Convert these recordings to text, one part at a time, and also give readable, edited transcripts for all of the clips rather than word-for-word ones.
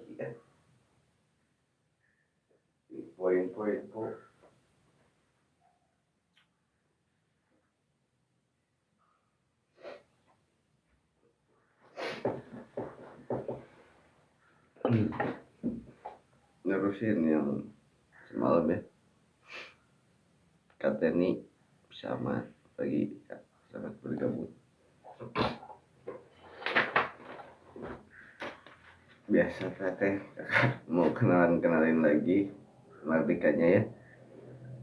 lagi kan. Info. Nerusin yang semalam ya. Kateni selamat pagi, selamat bergabung. Biasa teh mau kenalin lagi mardikanya ya.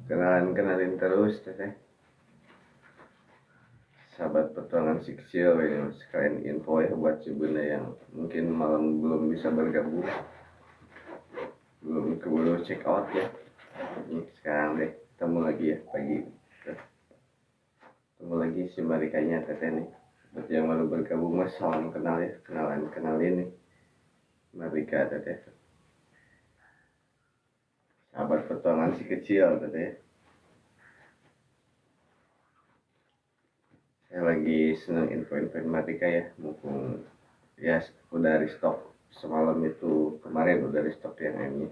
Kenalin terus teh. Sahabat petualangan si kecil ini sekalian info ya buat si bunda yang mungkin malam belum bisa bergabung, belum keburu check out ya. Ini sekarang deh ketemu lagi ya pagi, ketemu lagi si Marikanya teteh nih. Buat yang baru bergabung mas salam kenal ya, kenalin nih Marika teteh, sahabat petualangan si kecil teteh. Saya lagi seneng info-info Marika ya, mumpung ya udah restock semalam itu, kemarin udah restock yang ini.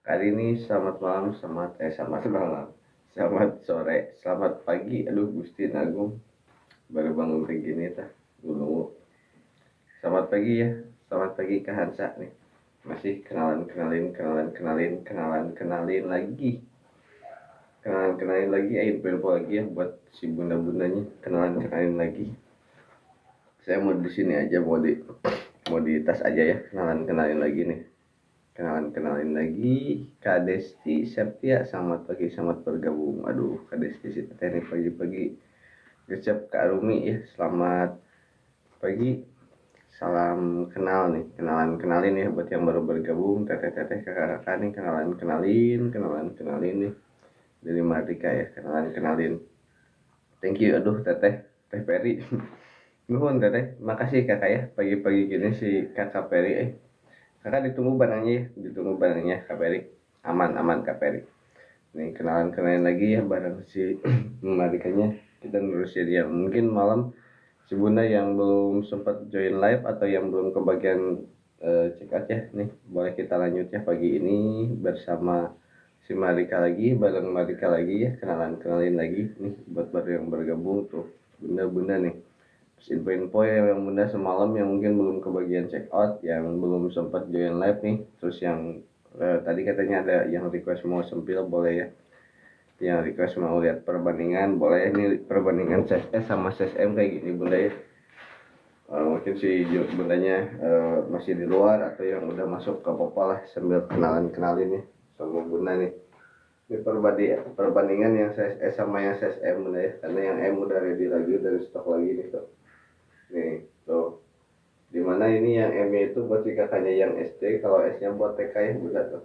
Kali ini selamat malam, selamat malam, selamat sore, selamat pagi. Aduh Gusti Agung baru bangun kayak gini tah dulu. Selamat pagi ya, selamat pagi Kak Hansa nih. Masih kenalin lagi. Kenalin lagi, info lagi ya buat si bunda-bundanya. Kenalin lagi. Saya mau di sini aja, mau di tas aja ya. Kenalin lagi nih. Kenalin lagi Kak Desti Septia, selamat pagi, selamat bergabung. Aduh Kak Desti si teteh nih pagi-pagi. Gecep Kak Rumi ya, selamat pagi. Salam kenal nih, kenalin ya buat yang baru bergabung, teteh kakak-kakak nih, kenalin nih dari Mardika ya, kenalin. Thank you, aduh teh Peri. Nuhun teteh, makasih kakak ya, pagi-pagi gini si kakak Peri. Kakak ditunggu barangnya Kak Peri. Aman Kak Peri. Nih kenalin lagi ya bareng si Mardikanya. Kita nerusin ya, mungkin malam si bunda yang belum sempat join live atau yang belum kebagian check out ya, nih boleh kita lanjut ya pagi ini bersama si Marika lagi, bareng Marika lagi ya, kenalin lagi nih buat baru yang bergabung tuh bunda nih. Terus info yang bunda semalam yang mungkin belum kebagian check out, yang belum sempat join live nih, terus yang tadi katanya ada yang request mau sempil, boleh ya, yang request mau lihat perbandingan boleh. Ini perbandingan size S sama size M kayak gini bunda ya. Mungkin si bundanya masih di luar atau yang udah masuk ke Popa lah, sambil kenalin ya sama bunda nih. Ini perbandingan yang size S sama yang size M bunda ya, karena yang M udah ready lagi, udah stok lagi nih tuh. Nih tuh, dimana ini yang M itu buat si kakaknya yang SD, kalau S nya buat TK ya bunda tuh.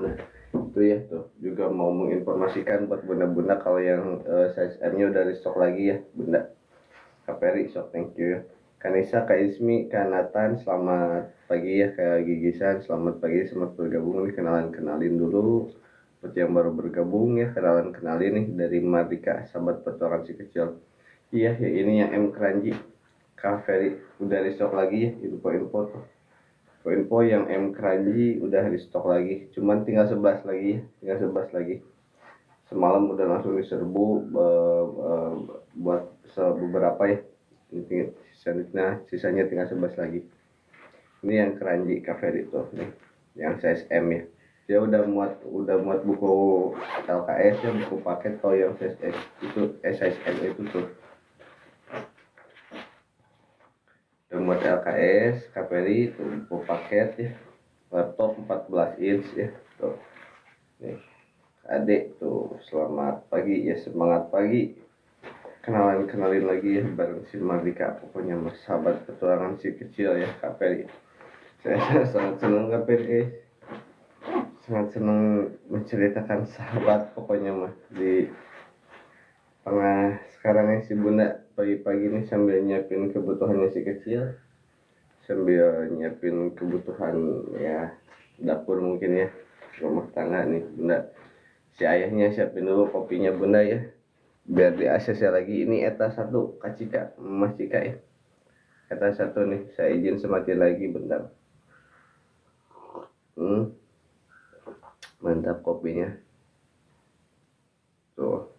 Nah itu ya tuh, juga mau menginformasikan buat bunda-bunda kalau yang size M nya udah restock lagi ya bunda. Kak Peri, so thank you ya. Kanisa, Kak Ismi, Kak Nathan, selamat pagi ya. Kak Gigisan, selamat pagi, selamat bergabung nih. Kenalin dulu buat yang baru bergabung ya, kenalin nih dari Mardika, sahabat petualangan si kecil. Iya ya, ini yang M Kranji. Kak Ferry udah restock lagi ya, info tuh. Info yang M Kranji udah restock lagi, cuman tinggal 11 lagi ya, semalam udah langsung diserbu buat beberapa ya. Ini sisanya tinggal 11 lagi. Ini yang Keranji Cafe itu nih, yang size M ya. Dia udah muat buku LKS ya, buku paket. Kalau yang size S itu size M itu tuh udah muat LKS Capri itu buku paket ya, laptop 14 inch ya tuh. Nih adik tuh, selamat pagi ya, semangat pagi. Kenalin lagi ya bareng si Mardika, pokoknya mas sahabat petualangan si kecil ya Kak Peri. Saya sangat senang Kak Peri, sangat senang menceritakan sahabat pokoknya mah di tengah sekarang si bunda pagi-pagi ini sambil nyiapin kebutuhannya si kecil, sambil nyiapin kebutuhan ya dapur mungkin ya, rumah tangga nih bunda. Si ayahnya siapin dulu kopinya bunda ya, biar di ACC lagi. Ini eta satu kacika Mas Cika ya, kata satu nih, saya izin semakin lagi bentar. Mantap kopinya tuh.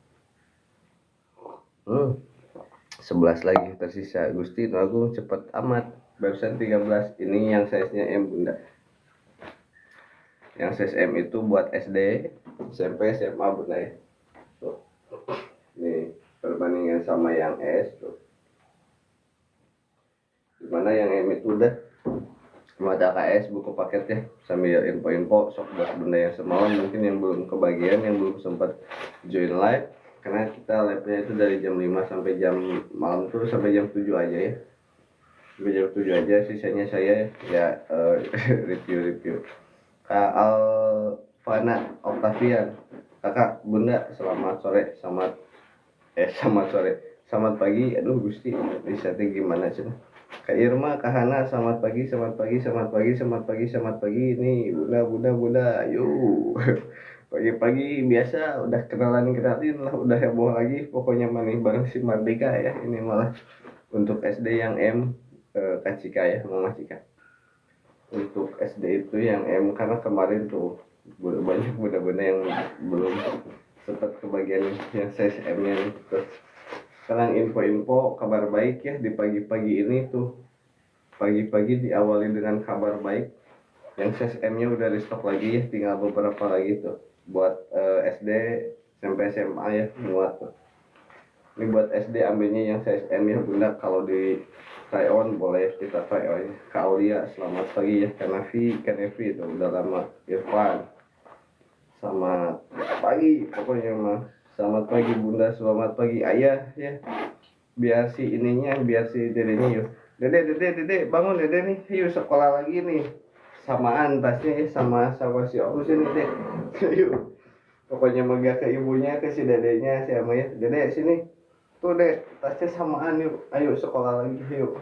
11 lagi tersisa. Gusti Agung cepet amat, barusan 13. Ini yang size nya M bunda. Yang size M itu buat SD, SMP, SMA bunda ya. Tuh. Nih perbandingan sama yang S tuh. Dimana yang M itu udah mata KS buku paketnya sambil info-info sok buat bunda yang semalam mungkin yang belum kebagian, yang belum sempat join live, karena kita live-nya itu dari jam 5 sampai jam malam tuh sampai jam 7 aja ya. Sampai jam 7 aja, sisanya saya ya review. Kak Alvana Octavian, kakak bunda selamat sore, selamat sore, selamat pagi. Aduh Gusti, risetnya gimana sih? Kak Irma, Kak Hana, selamat pagi. Ini bunda, yuk. Pagi-pagi biasa udah kenalan lah, udah heboh lagi. Pokoknya manih bareng si Mardika ya. Ini malah untuk SD yang M, Kak Cika ya, Mama Cika. Untuk SD itu yang M, karena kemarin tuh banyak bunda-bunda yang belum sempat kebagian yang size M-nya. Terus sekarang info-info kabar baik ya di pagi-pagi ini tuh. Pagi-pagi diawali dengan kabar baik. Yang SSM-nya udah restock lagi ya, tinggal beberapa lagi tuh. Buat SD, sampai SMA ya, muat tuh. Ini buat SD ambilnya yang SSM ya bunda, kalau di try on boleh kita try on. Kak Aulia, selamat pagi ya. Kanevi itu udah lama. Irfan, selamat pagi pokoknya mah. Selamat pagi bunda, selamat pagi ayah ya. Biar si dedenya yuk. Dede bangun dede nih, yuk sekolah lagi nih. Samaan tasnya ya sama si Om sini deh. Yuk. Pokoknya megah ke ibunya, ke si dedenya, si Ama ya. Dede sini. Tuh dek, tasnya samaan yuk. Ayo sekolah lagi, yuk.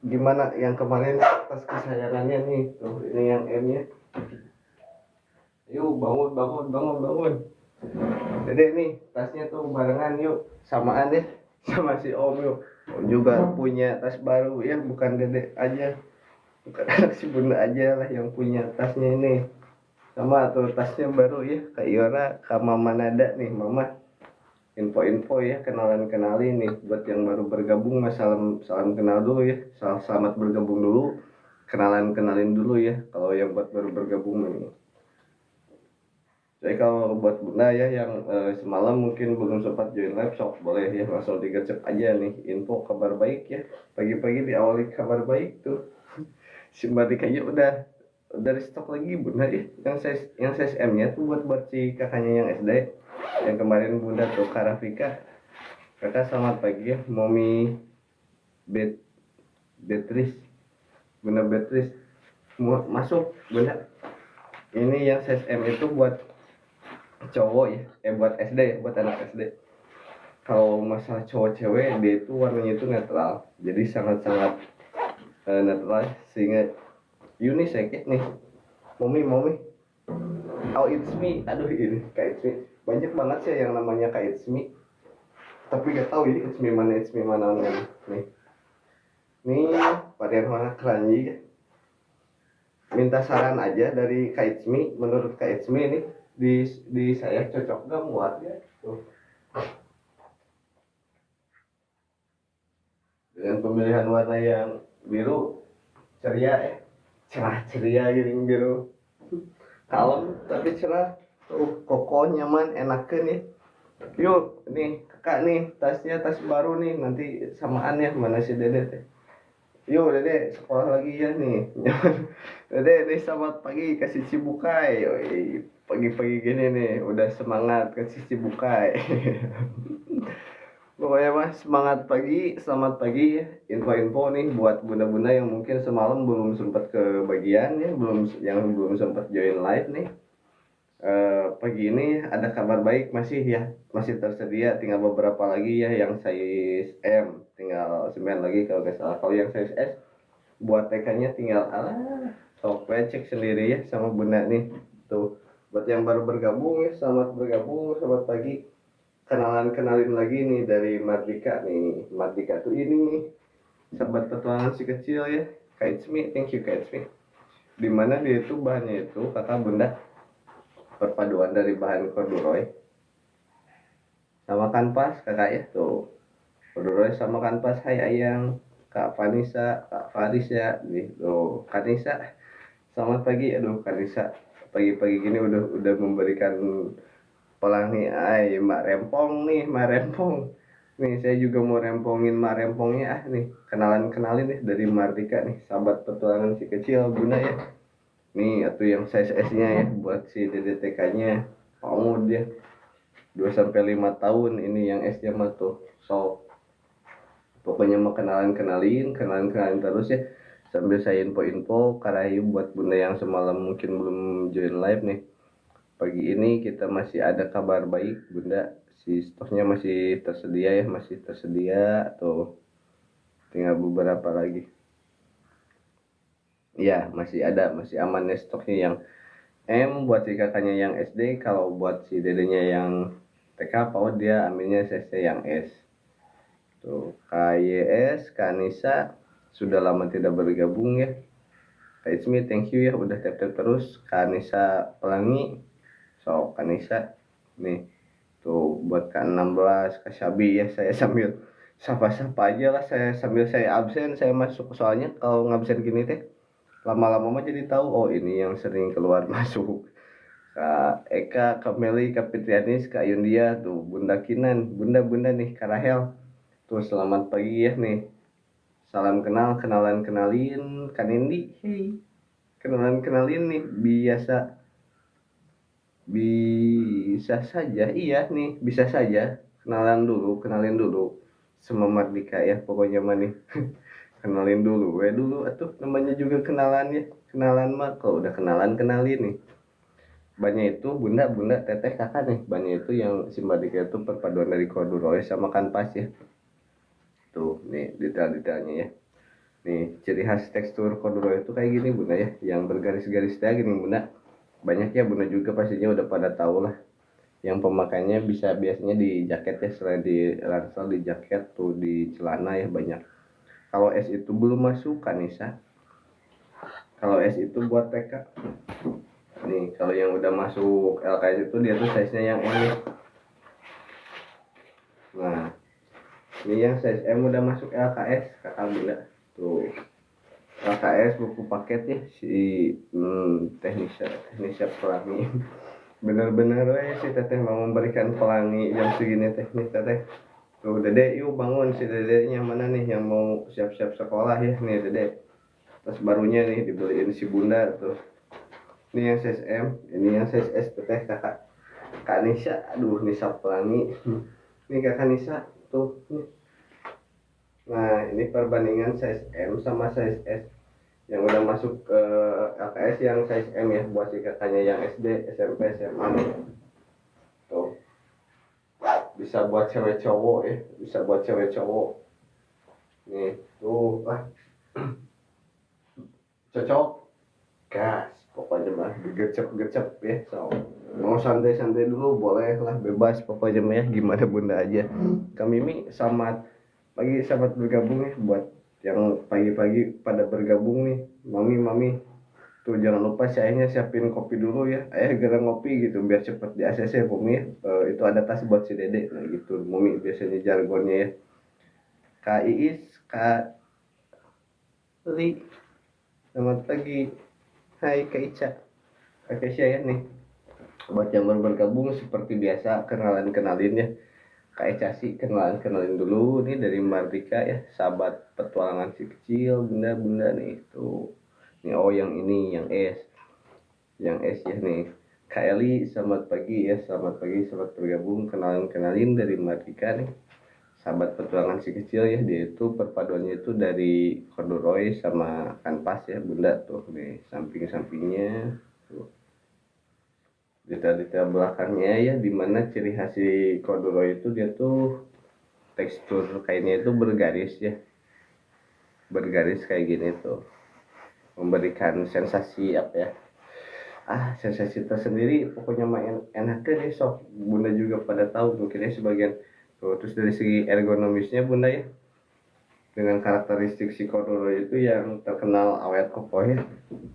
Gimana yang kemarin tas kesayangannya nih? Tuh, ini yang M-nya. Yuk bangun. Dede nih, tasnya tuh barengan yuk, samaan deh sama si Om yuk. Om juga punya tas baru ya, bukan Dede aja, bukan anak si bunda aja lah yang punya tasnya ini. Sama tuh tasnya baru ya, Kak Iora, Kak Mama Nada nih, Mama. Info-info ya, kenalin nih buat yang baru bergabung, mas salam kenal dulu ya, selamat bergabung dulu, kenalin dulu ya kalau yang buat baru bergabung nih. Jadi kalau buat bunda ya yang semalam mungkin belum sempat join live, sok boleh ya langsung digercep aja nih info kabar baik ya. Pagi-pagi diawali kabar baik tuh. Si Mbak kayaknya udah dari stok lagi bunda ya. Yang size M-nya tuh buat si kakaknya yang SD. Yang kemarin bunda tuh Karafika. Kakak selamat pagi ya, Mommy Beatrice. Bunda Beatrice masuk bunda. Ini yang size M itu buat cowok ya, buat SD ya, buat anak SD. Kalau masalah cowok cewek dia itu warnanya itu netral, jadi sangat netral sehingga unisex ya nih. Mommy oh it's me, aduh ini kayak it's me banyak banget sih yang namanya kayak it's me, tapi gak tahu ya it's me mana nih varian warna keranji ya. Minta saran aja dari Kak Itsmi, menurut Kak Itsmi ini di saya cocok gak muat ya tuh. Dengan pemilihan warna yang biru ceria cerah ceria gitu, biru kalem tapi cerah tuh, kokoh nyaman enakan ya. Yuk nih kakak nih tasnya tas baru nih, nanti samaan ya mana si dede teh. Yuk dede sekolah lagi ya nih. Dede selamat pagi kasih cibukai. Yoi, pagi-pagi gini nih udah semangat kasih cibukai. Pokoknya mah semangat pagi, selamat pagi ya. Info-info nih buat bunda-bunda yang mungkin semalam belum sempat kebagian ya, belum sempat join live nih. Pagi ini ada kabar baik masih tersedia, tinggal beberapa lagi ya yang size M, tinggal 9 lagi kalau nggak salah. Kalau yang size S buat TK-nya tinggal sok cek sendiri ya sama bunda nih tuh. Buat yang baru bergabung ya, selamat bergabung, selamat pagi. Kenalin lagi nih dari Mardika nih. Mardika tuh ini sahabat petualangan si kecil ya, Kak Itsmi, thank you Kak Itsmi. Dimana dia itu bahannya itu kakak bunda perpaduan dari bahan corduroy sama kanvas kakak ya tuh, corduroy sama kanvas. Hai Ayang, Kak Vanessa, Kak Faris ya nih tuh, Kanisa, selamat pagi. Aduh Kanisa, pagi-pagi gini udah memberikan pelangi. Ay Mbak Rempong nih, Mbak Rempong nih, saya juga mau rempongin Mbak Rempongnya nih, kenalin nih dari Mardika nih, sahabat petualangan si kecil bunda ya. Nih atau yang size S-nya ya buat si DDTK-nya. Mau dia 2 sampai 5 tahun ini yang S-nya mah tuh. So pokoknya mau kenalin terus ya. Sambil saya info-info Karayu buat bunda yang semalam mungkin belum join live nih. Pagi ini kita masih ada kabar baik bunda, si stoknya masih tersedia ya, masih tersedia atau tinggal beberapa lagi. Ya masih ada, masih aman ya stoknya yang M buat si kakaknya yang SD. Kalau buat si dedenya yang TK PAUD dia ambilnya CC yang S. Tuh KYS Kanisa sudah lama tidak bergabung ya. Kak Ismi thank you ya udah tap terus. Kanisa Pelangi, so Kanisa nih tuh buat K16 Kak Syabi ya, saya sambil sapa-sapa aja lah, saya sambil saya absen saya masuk, soalnya kalau ngabsen gini teh lama-lama mah jadi tahu oh ini yang sering keluar masuk. Kak Eka, Kak Meli, Kak Fitrianis, Kak Yundia, tuh Bunda Kinan, Bunda-bunda nih, Kak Rahel. Tuh selamat pagi ya nih. Salam kenal, kenalin Kak Nindi. Hey, kenalin nih, bisa saja, iya nih, bisa saja. Kenalin dulu. Sama Mardika ya, pokoknya mah nih. Kenalin dulu, atuh namanya juga kenalan ya. Kenalan mah, kalau udah kenalin nih. Banyak itu bunda teteh kakak nih, banyak itu yang Simbadika itu perpaduan dari corduroy sama kanvas ya. Tuh nih detail-detailnya ya, nih ciri khas tekstur corduroy itu kayak gini bunda ya, yang bergaris-garis kayak gini bunda. Banyak ya bunda juga pastinya udah pada tahu lah, yang pemakainya bisa biasanya di jaket ya, selain di ransel di jaket tuh di celana ya banyak. Kalau S itu belum masuk Kanisa, kalau S itu buat TK nih. Kalau yang udah masuk LKS itu dia tuh size nya yang M. Nah ini yang size M udah masuk LKS kakak bunda tuh. LKS buku paket ya si teknisnya pelangi. Bener-bener ya si teteh mau memberikan pelangi jam segini teknis teteh. Tuh dede yuk bangun, si dedenya mana nih yang mau siap-siap sekolah ya nih dede. Terus barunya nih dibeliin si bunda tuh. Ini yang size M, ini yang size S teteh kakak. Kak Nisa, aduh Nisa pelangi. Ini kakak Nisa tuh nih. Nah ini perbandingan size M sama size S yang udah masuk ke LKS yang size M ya, buat si kakaknya yang SD, SMP, SMA nih. Tuh bisa buat cewek cowok ya, bisa buat cewek cowok nih tuh cocok gas pokoknya mah, gercep ya. So mau santai-santai dulu boleh lah, bebas pokoknya mah ya, gimana bunda aja. Kami mi selamat pagi, selamat bergabung ya buat yang pagi-pagi pada bergabung nih. Mami tuh jangan lupa si ayahnya siapin kopi dulu ya, ayah gara ngopi gitu biar cepet di ACC Mumi ya. Itu ada tas buat si dede nah gitu Mumi biasanya jargonnya ya. Kak Iis, Kak Li, selamat pagi. Hai Kak Ica, Kak Kesya ya nih. Buat yang baru bergabung seperti biasa kenalin ya. Kak Ica sih kenalin dulu nih dari Mardika ya, sahabat petualangan si kecil bunda nih tuh. Nih oh yang ini yang S ya nih. Kak Eli selamat pagi ya, selamat bergabung. Kenalin dari Mardika nih, sahabat petualangan si kecil ya. Dia itu perpaduannya itu dari corduroy sama kanvas ya bunda tuh nih, sampingnya tuh detail-detail belakangnya ya, dimana ciri khas si corduroy itu dia tuh tekstur kainnya itu bergaris kayak gini tuh, memberikan sensasi apa ya, sensasi tersendiri pokoknya main enak deh. Sok bunda juga pada tahu mungkinnya sebagian tuh. Terus dari segi ergonomisnya bunda ya, dengan karakteristik si Kodoro itu yang terkenal awet kokoh ya,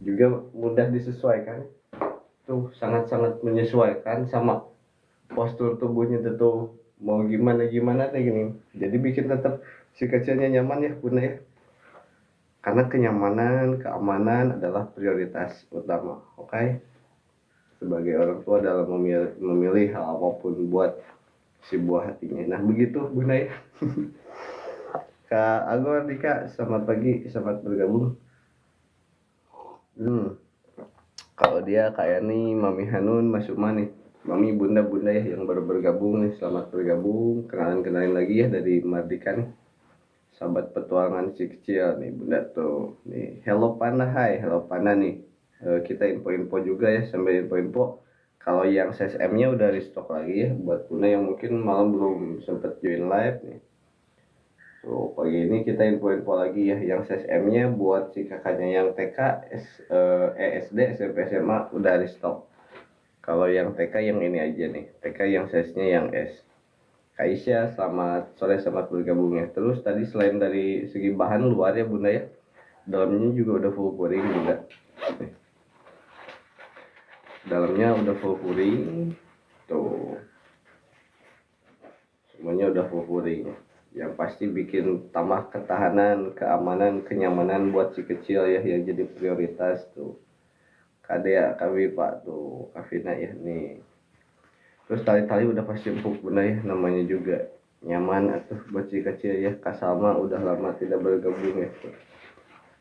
juga mudah disesuaikan, tuh sangat-sangat menyesuaikan sama postur tubuhnya tuh mau gimana gimana kayak gini, jadi bikin tetap si kecilnya nyaman ya bunda ya, karena kenyamanan keamanan adalah prioritas utama. Oke, sebagai orang tua dalam memilih hal apapun buat si buah hatinya. Nah begitu bunda ya. Kak Agor, Dika, selamat pagi, selamat bergabung. Kalau dia kayak nih Mami Hanun, Mas Uma nih, Mami bunda-bunda ya yang baru bergabung nih, selamat bergabung. Kenalin lagi ya dari Mardika nih, sahabat petualangan si kecil nih bunda tuh. Nih, hello Pana, hai, hello Pana nih. Kita info-info juga ya, sambil info-info. Kalau yang CSM-nya udah restock lagi ya, buat bunda yang mungkin malam belum sempet join live nih. So, pagi ini kita info-info lagi ya, yang CSM-nya buat si kakaknya yang TK, SD, SMP, SMA udah restock. Kalau yang TK yang ini aja nih, TK yang size-nya yang S. Kak Isya, selamat sore, selamat bergabung ya. Terus tadi selain dari segi bahan luar ya bunda ya, dalamnya juga udah full puring bunda. Dalamnya udah full puring, tuh semuanya udah full puring. Yang pasti bikin tambah ketahanan, keamanan, kenyamanan buat si kecil ya, yang jadi prioritas tuh. Kadea, kami Pak tuh, Kavina ya nih. Terus tali-tali udah pasti empuk bunda ya, namanya juga nyaman atau buat si kecil ya. Kasama udah lama tidak bergabung ya.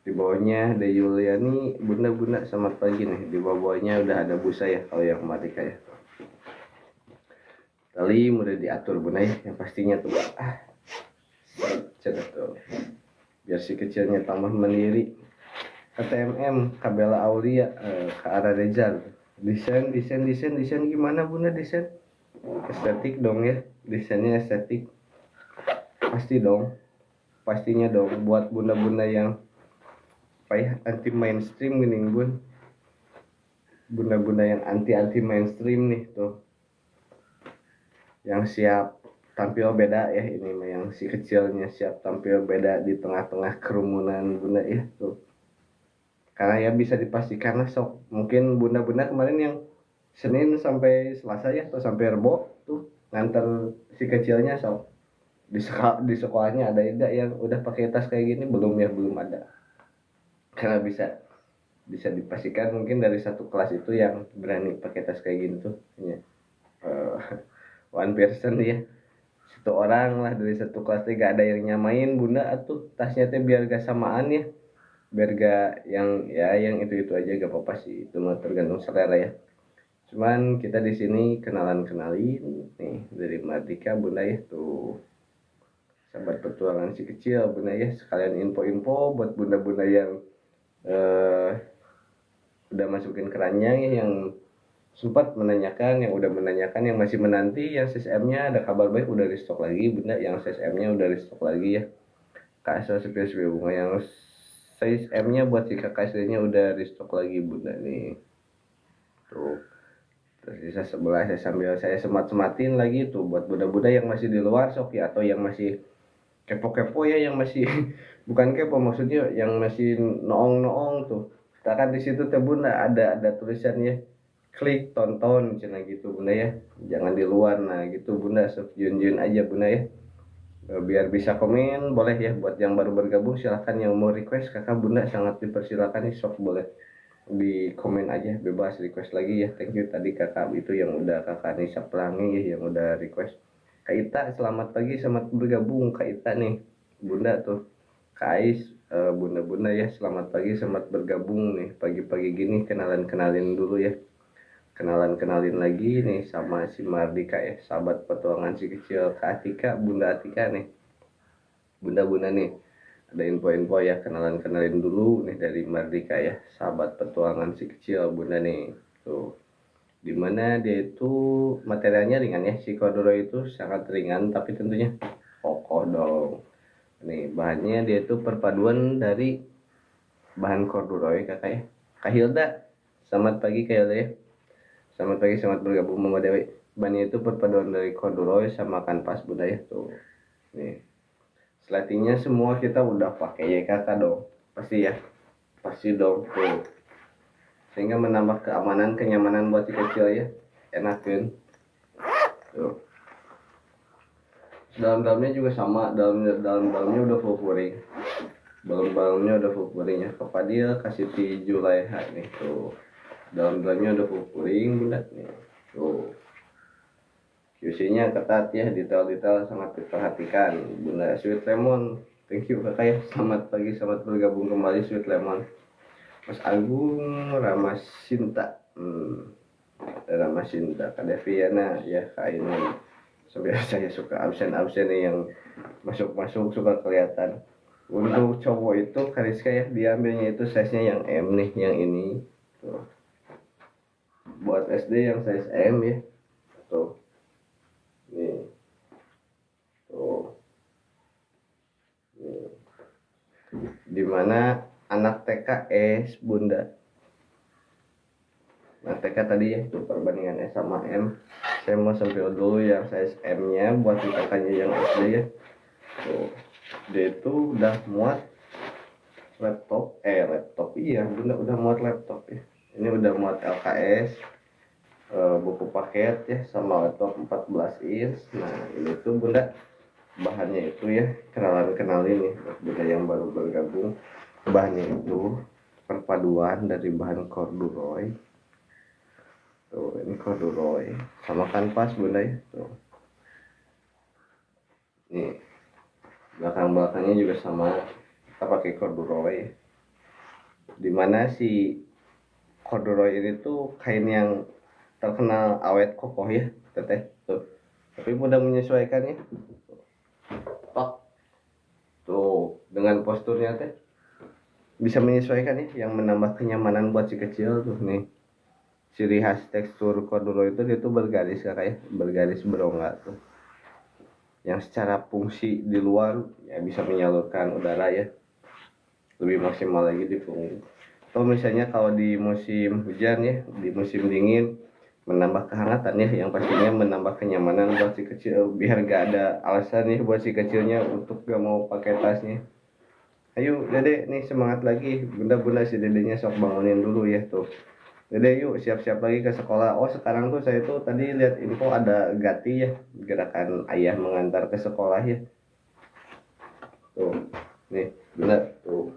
Di bawahnya ada Yuliani, bunda-bunda selamat pagi nih. Di bawahnya udah ada busa ya kalau yang Marika ya. Tali mudah diatur bunda ya, yang pastinya tuh cerita tuh. Biar si kecilnya tambah mandiri. KTMM, Kabela Aulia, ke arah Rezal. Desain gimana bunda desain? Estetik dong ya, desainnya estetik. Pasti dong, pastinya dong buat bunda-bunda yang apa ya, anti mainstream gini bun, bunda-bunda yang anti mainstream nih tuh, yang siap tampil beda ya, ini mah yang si kecilnya siap tampil beda di tengah-tengah kerumunan bunda ya tuh. Karena ya bisa dipastikan lah sok, mungkin bunda-bunda kemarin yang Senin sampai Selasa ya atau sampai Rebo tuh nganter si kecilnya sok di sekolahnya, ada tidak yang udah pakai tas kayak gini? Belum ya, belum ada. Karena bisa dipastikan mungkin dari satu kelas itu yang berani pakai tas kayak gini tuh hanya uh, one person ya, satu orang lah dari satu kelas, gak ada yang nyamain bunda atuh tasnya teh biar gak samaan ya, biar gak yang ya yang itu aja, gak apa-apa sih, itu mah tergantung selera ya. Cuman kita di sini kenalin nih dari Mardika bunda ya tuh, sahabat petualangan si kecil bunda ya, sekalian info-info buat bunda-bunda yang udah masukin keranjang ya, yang sempat menanyakan, yang udah menanyakan, yang masih menanti yang CSM-nya ada kabar baik udah restock lagi bunda, yang CSM-nya udah restock lagi ya. KSL SPSB bunga yang CSM-nya buat si KKSD-nya udah restock lagi bunda nih tuh. Terus sisa sebelah saya semat-sematin lagi tuh buat bunda-bunda yang masih di luar sok ya, atau yang masih kepo-kepo ya, yang masih bukan kepo maksudnya, yang masih noong-noong tuh. Kita kan di situ teh bunda ada tulisannya klik tonton cina gitu bunda ya, jangan di luar. Nah gitu bunda, sok jun aja bunda ya. Biar bisa komen boleh ya, buat yang baru bergabung silahkan, yang mau request kakak bunda sangat dipersilakan nih, sok boleh di komen aja, bebas request lagi ya. Thank you tadi kakak itu yang udah kakak Nisa Pelangi ya, yang udah request. Kak Ita selamat pagi, selamat bergabung Kak Ita nih bunda tuh. Kak Ais, bunda-bunda ya selamat pagi, selamat bergabung nih pagi-pagi gini. Kenalin dulu ya, kenalin lagi nih sama si Mardika ya, sahabat petualangan si kecil. Kak Atika, bunda Atika nih, bunda-bunda nih ada info-info ya, kenalin dulu nih dari Mardika ya, sahabat petualangan si kecil bunda nih tuh. Dimana dia itu materialnya ringan ya, si Kodoro itu sangat ringan tapi tentunya kokoh dong. Nih bahannya dia itu perpaduan dari bahan corduroy kakak ya. Kak Hilda, selamat pagi Kak Hilda ya, selamat pagi, selamat bergabung Mama Dewi. Bahannya itu perpaduan dari corduroy sama kanvas bunda ya tuh. Nih resletingnya semua kita udah pakai YKK dong, pasti ya, pasti dong tuh, sehingga menambah keamanan kenyamanan buat si kecil ya, enak kan tuh. Dalam-dalamnya juga sama, dalamnya udah full kuring, dalamnya udah full kuring ya, Kepadil kasih di Julaiha nih tuh, dalamnya udah full kuring bulat nih tuh. QC-nya ketat ya, detail-detail sangat diperhatikan. Bunda Sweet Lemon, thank you kakak ya. Selamat pagi, selamat bergabung kembali Sweet Lemon. Mas Agung Ramasinta, Ramasinta, Kak Deviana ya, Kak ini. Sebenarnya saya suka absen-absen nih yang masuk-masuk suka kelihatan. Untuk cowok itu Kariska ya, diambilnya itu size-nya yang M nih, yang ini. Tuh. Buat SD yang size M ya. Tuh. Nih. Tuh. Nih. Dimana anak TK S bunda. Nah TK tadi ya itu perbandingan S sama M. Saya mau sampai dulu yang size M nya buat kakaknya yang SD ya. Tuh. Dia itu udah muat laptop iya bunda udah muat laptop ya. Ini udah muat LKS, buku paket ya, sama laptop 14 inch. Nah ini tuh bunda bahannya itu ya, kenalin nih bunda yang baru bergabung. Bahannya itu perpaduan dari bahan corduroy. Tuh ini corduroy sama kanvas bunda ya. Tuh nih belakangnya juga sama, kita pakai corduroy. Dimana si corduroy ini tuh kain yang terkenal awet kokoh ya teteh tuh, tapi mudah menyesuaikannya. Tok tuh dengan posturnya teh bisa menyesuaikan ya, yang menambah kenyamanan buat si kecil tuh nih. Ciri khas tekstur corduroy itu dia tuh bergaris ya, bergaris berongga tuh, yang secara fungsi di luar ya bisa menyalurkan udara ya lebih maksimal lagi di punggung. Atau misalnya kalau di musim hujan ya, di musim dingin menambah kehangatan ya, yang pastinya menambah kenyamanan buat si kecil, biar gak ada alasan nih buat si kecilnya untuk gak mau pakai tasnya. Ayo dede nih semangat lagi, bunda si dedenya sok bangunin dulu ya tuh. Dede yuk siap-siap lagi ke sekolah. Oh sekarang tuh saya tuh tadi lihat info ada GATI ya, gerakan ayah mengantar ke sekolah ya. Tuh nih bunda tuh.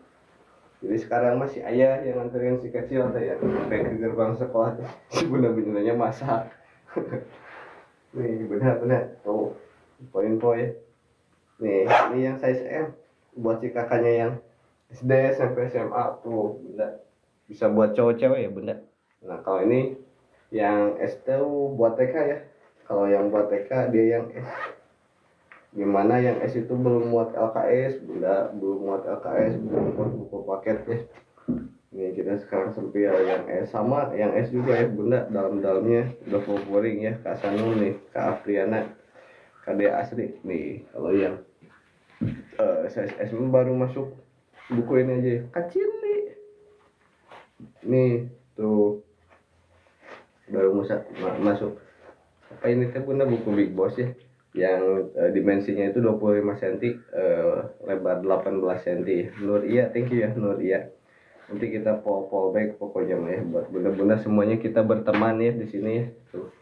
Jadi sekarang masih ayah yang nganterin si kecil teh ya sampai ke gerbang sekolah tuh. Si bunda-bundanya masak. Nih benar-benar tuh poin-poin. Nih ini yang size M buat si kakaknya yang SD sampai SMA tuh bunda, bisa buat cowok cewek ya bunda. Nah kalau ini yang S tuh buat TK ya, kalau yang buat TK dia yang S. Gimana yang S itu belum muat LKS bunda, belum muat LKS, belum muat buku paket ya. Ini kita sekarang sampai yang S, sama yang S juga ya bunda, dalamnya udah full pouring ya. Kak Sanul nih, Kak Afriana, Kak Dea Asri nih. Kalau yang size S baru masuk buku ini aja kecil nih. Nih tuh baru masuk apa ini teh bunda, buku Big Boss ya, yang dimensinya itu 25 cm, lebar 18 cm. Nur iya, thank you ya Nur iya. Nanti kita pol back pokoknya ya buat bunda-bunda semuanya, kita berteman ya di sini ya. Tuh.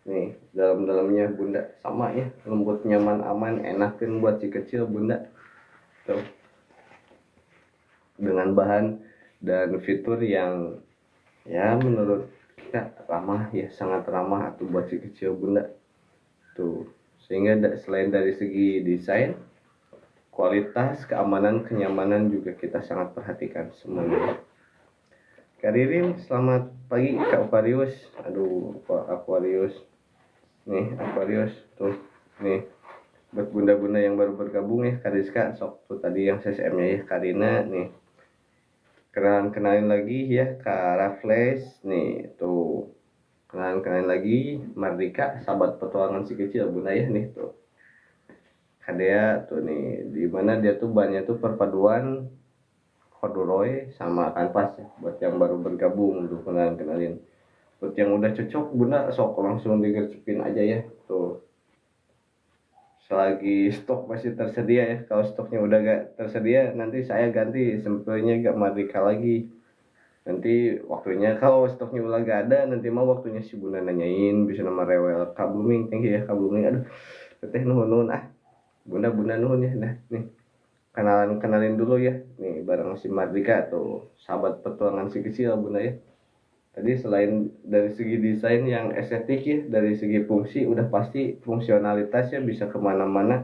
Nih, dalamnya bunda sama ya, lembut, nyaman, aman, enakin buat si kecil bunda. Tuh. Dengan bahan dan fitur yang ya menurut kita ramah ya, sangat ramah atau buat si kecil bunda. Tuh, sehingga selain dari segi desain, kualitas, keamanan, kenyamanan juga kita sangat perhatikan semuanya. Kak Ririn, selamat pagi. Kak Aquarius, aduh Pak Aquarius nih, Aquarius tuh nih buat bunda-bunda yang baru bergabung ya. Kak Rizka sok tuh tadi yang CCM nya ya. Karina nih, kenalin lagi ya Kak Raffles nih tuh, kenalin lagi Mardika, sahabat petualangan si kecil bunda ya nih tuh. Kadea tuh nih, dimana dia tuh banyak tuh perpaduan corduroy sama kanvas ya, buat yang baru bergabung tuh kenalin. Buat yang udah cocok bunda sok langsung digercepin aja ya tuh. selagi stok masih tersedia ya. Kalau stoknya udah gak tersedia, nanti saya ganti sampelnya gak Mardika lagi. Nanti waktunya kalau stoknya udah gak ada, nanti mau waktunya si bunda nanyain, bisa nama rewel Kak Blooming, thank you ya Kak Blooming. Aduh, teteh nuhun bunda nuhun ya. Nah nih, kenalin dulu ya nih, bareng si Mardika tuh, sahabat petualangan si kecil bunda ya. Tadi selain dari segi desain yang estetik ya, dari segi fungsi udah pasti fungsionalitasnya bisa kemana-mana,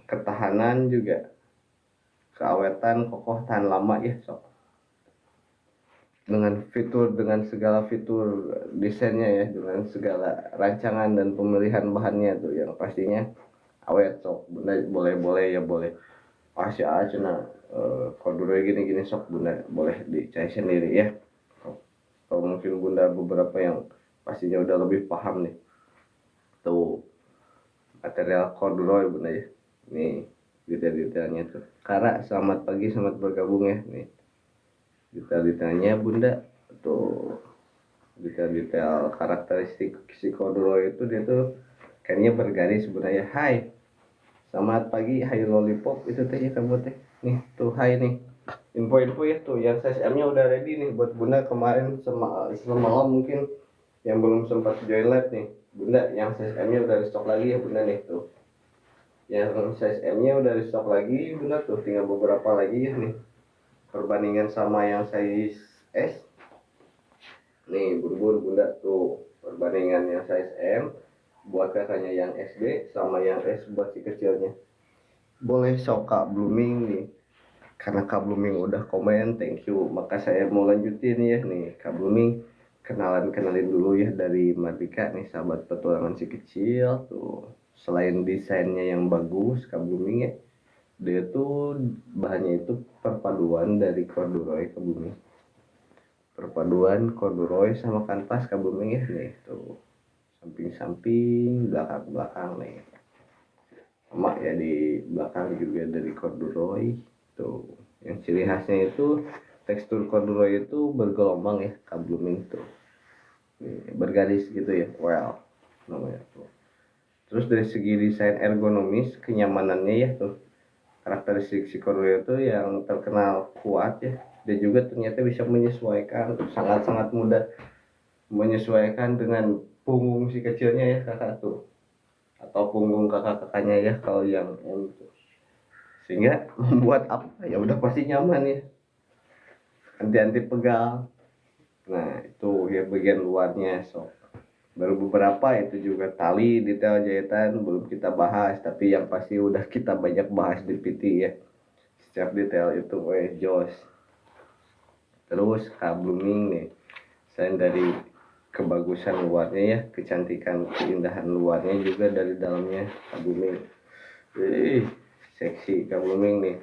ketahanan juga, keawetan, kokoh, tahan lama ya sok. Dengan segala fitur desainnya ya, dengan segala rancangan dan pemilihan bahannya tuh yang pastinya awet sok. Bunda boleh ya boleh. Pasti aja nah, kalau dulu gini-gini sok bunda boleh dicari sendiri ya. Kalau mungkin bunda beberapa yang pastinya udah lebih paham nih tuh material corduroy bunda ya, nih detail-detailnya tuh. Kara, selamat pagi, selamat bergabung ya nih, detail-detailnya bunda tuh, detail-detail karakteristik si corduroy itu dia tuh kayaknya bergaris bunda ya. Hai, selamat pagi, hai lollipop itu teh ya kamu teh nih tuh. Hai nih, info-info ya tuh yang size M nya udah ready nih buat bunda. Kemarin semalam mungkin yang belum sempat join live nih bunda, yang size M nya udah restock lagi ya bunda nih tuh, yang size M nya udah restock lagi bunda tuh, tinggal beberapa lagi ya nih, perbandingan sama yang size S nih bun bunda tuh, perbandingan yang size M buat kakaknya yang SD sama yang S buat si kecilnya. Boleh sok Kak Blooming nih, karena Kak Blooming udah komen, thank you, maka saya mau lanjutin ya nih. Kak Blooming, kenalin dulu ya dari Mardika nih, sahabat petualangan si kecil tuh. Selain desainnya yang bagus Kak Blooming ya, dia tuh bahannya itu perpaduan dari corduroy Kak Blooming, perpaduan corduroy sama kanvas Kak Blooming ya nih tuh, samping-samping, belakang-belakang nih, sama ya di belakang juga dari corduroy tuh. Yang ciri khasnya itu tekstur corduroy itu bergelombang ya Kak Blooming tuh, bergaris gitu ya, well namanya tuh. Terus dari segi desain ergonomis, kenyamanannya ya tuh, karakteristik si corduroy itu yang terkenal kuat ya. Dia juga ternyata bisa menyesuaikan, sangat-sangat mudah menyesuaikan dengan punggung si kecilnya ya kakak tuh, atau punggung kakak-kakaknya ya kalau yang M tuh. Sehingga membuat apa ya udah pasti nyaman ya, anti pegal. Nah itu ya bagian luarnya. So baru beberapa itu juga tali, detail jahitan belum kita bahas, tapi yang pasti udah kita banyak bahas di PT ya, setiap detail itu jos. Terus Kak Blooming nih, selain dari kebagusan luarnya ya, kecantikan keindahan luarnya, juga dari dalamnya Kak Blooming seksi Kak Blooming nih.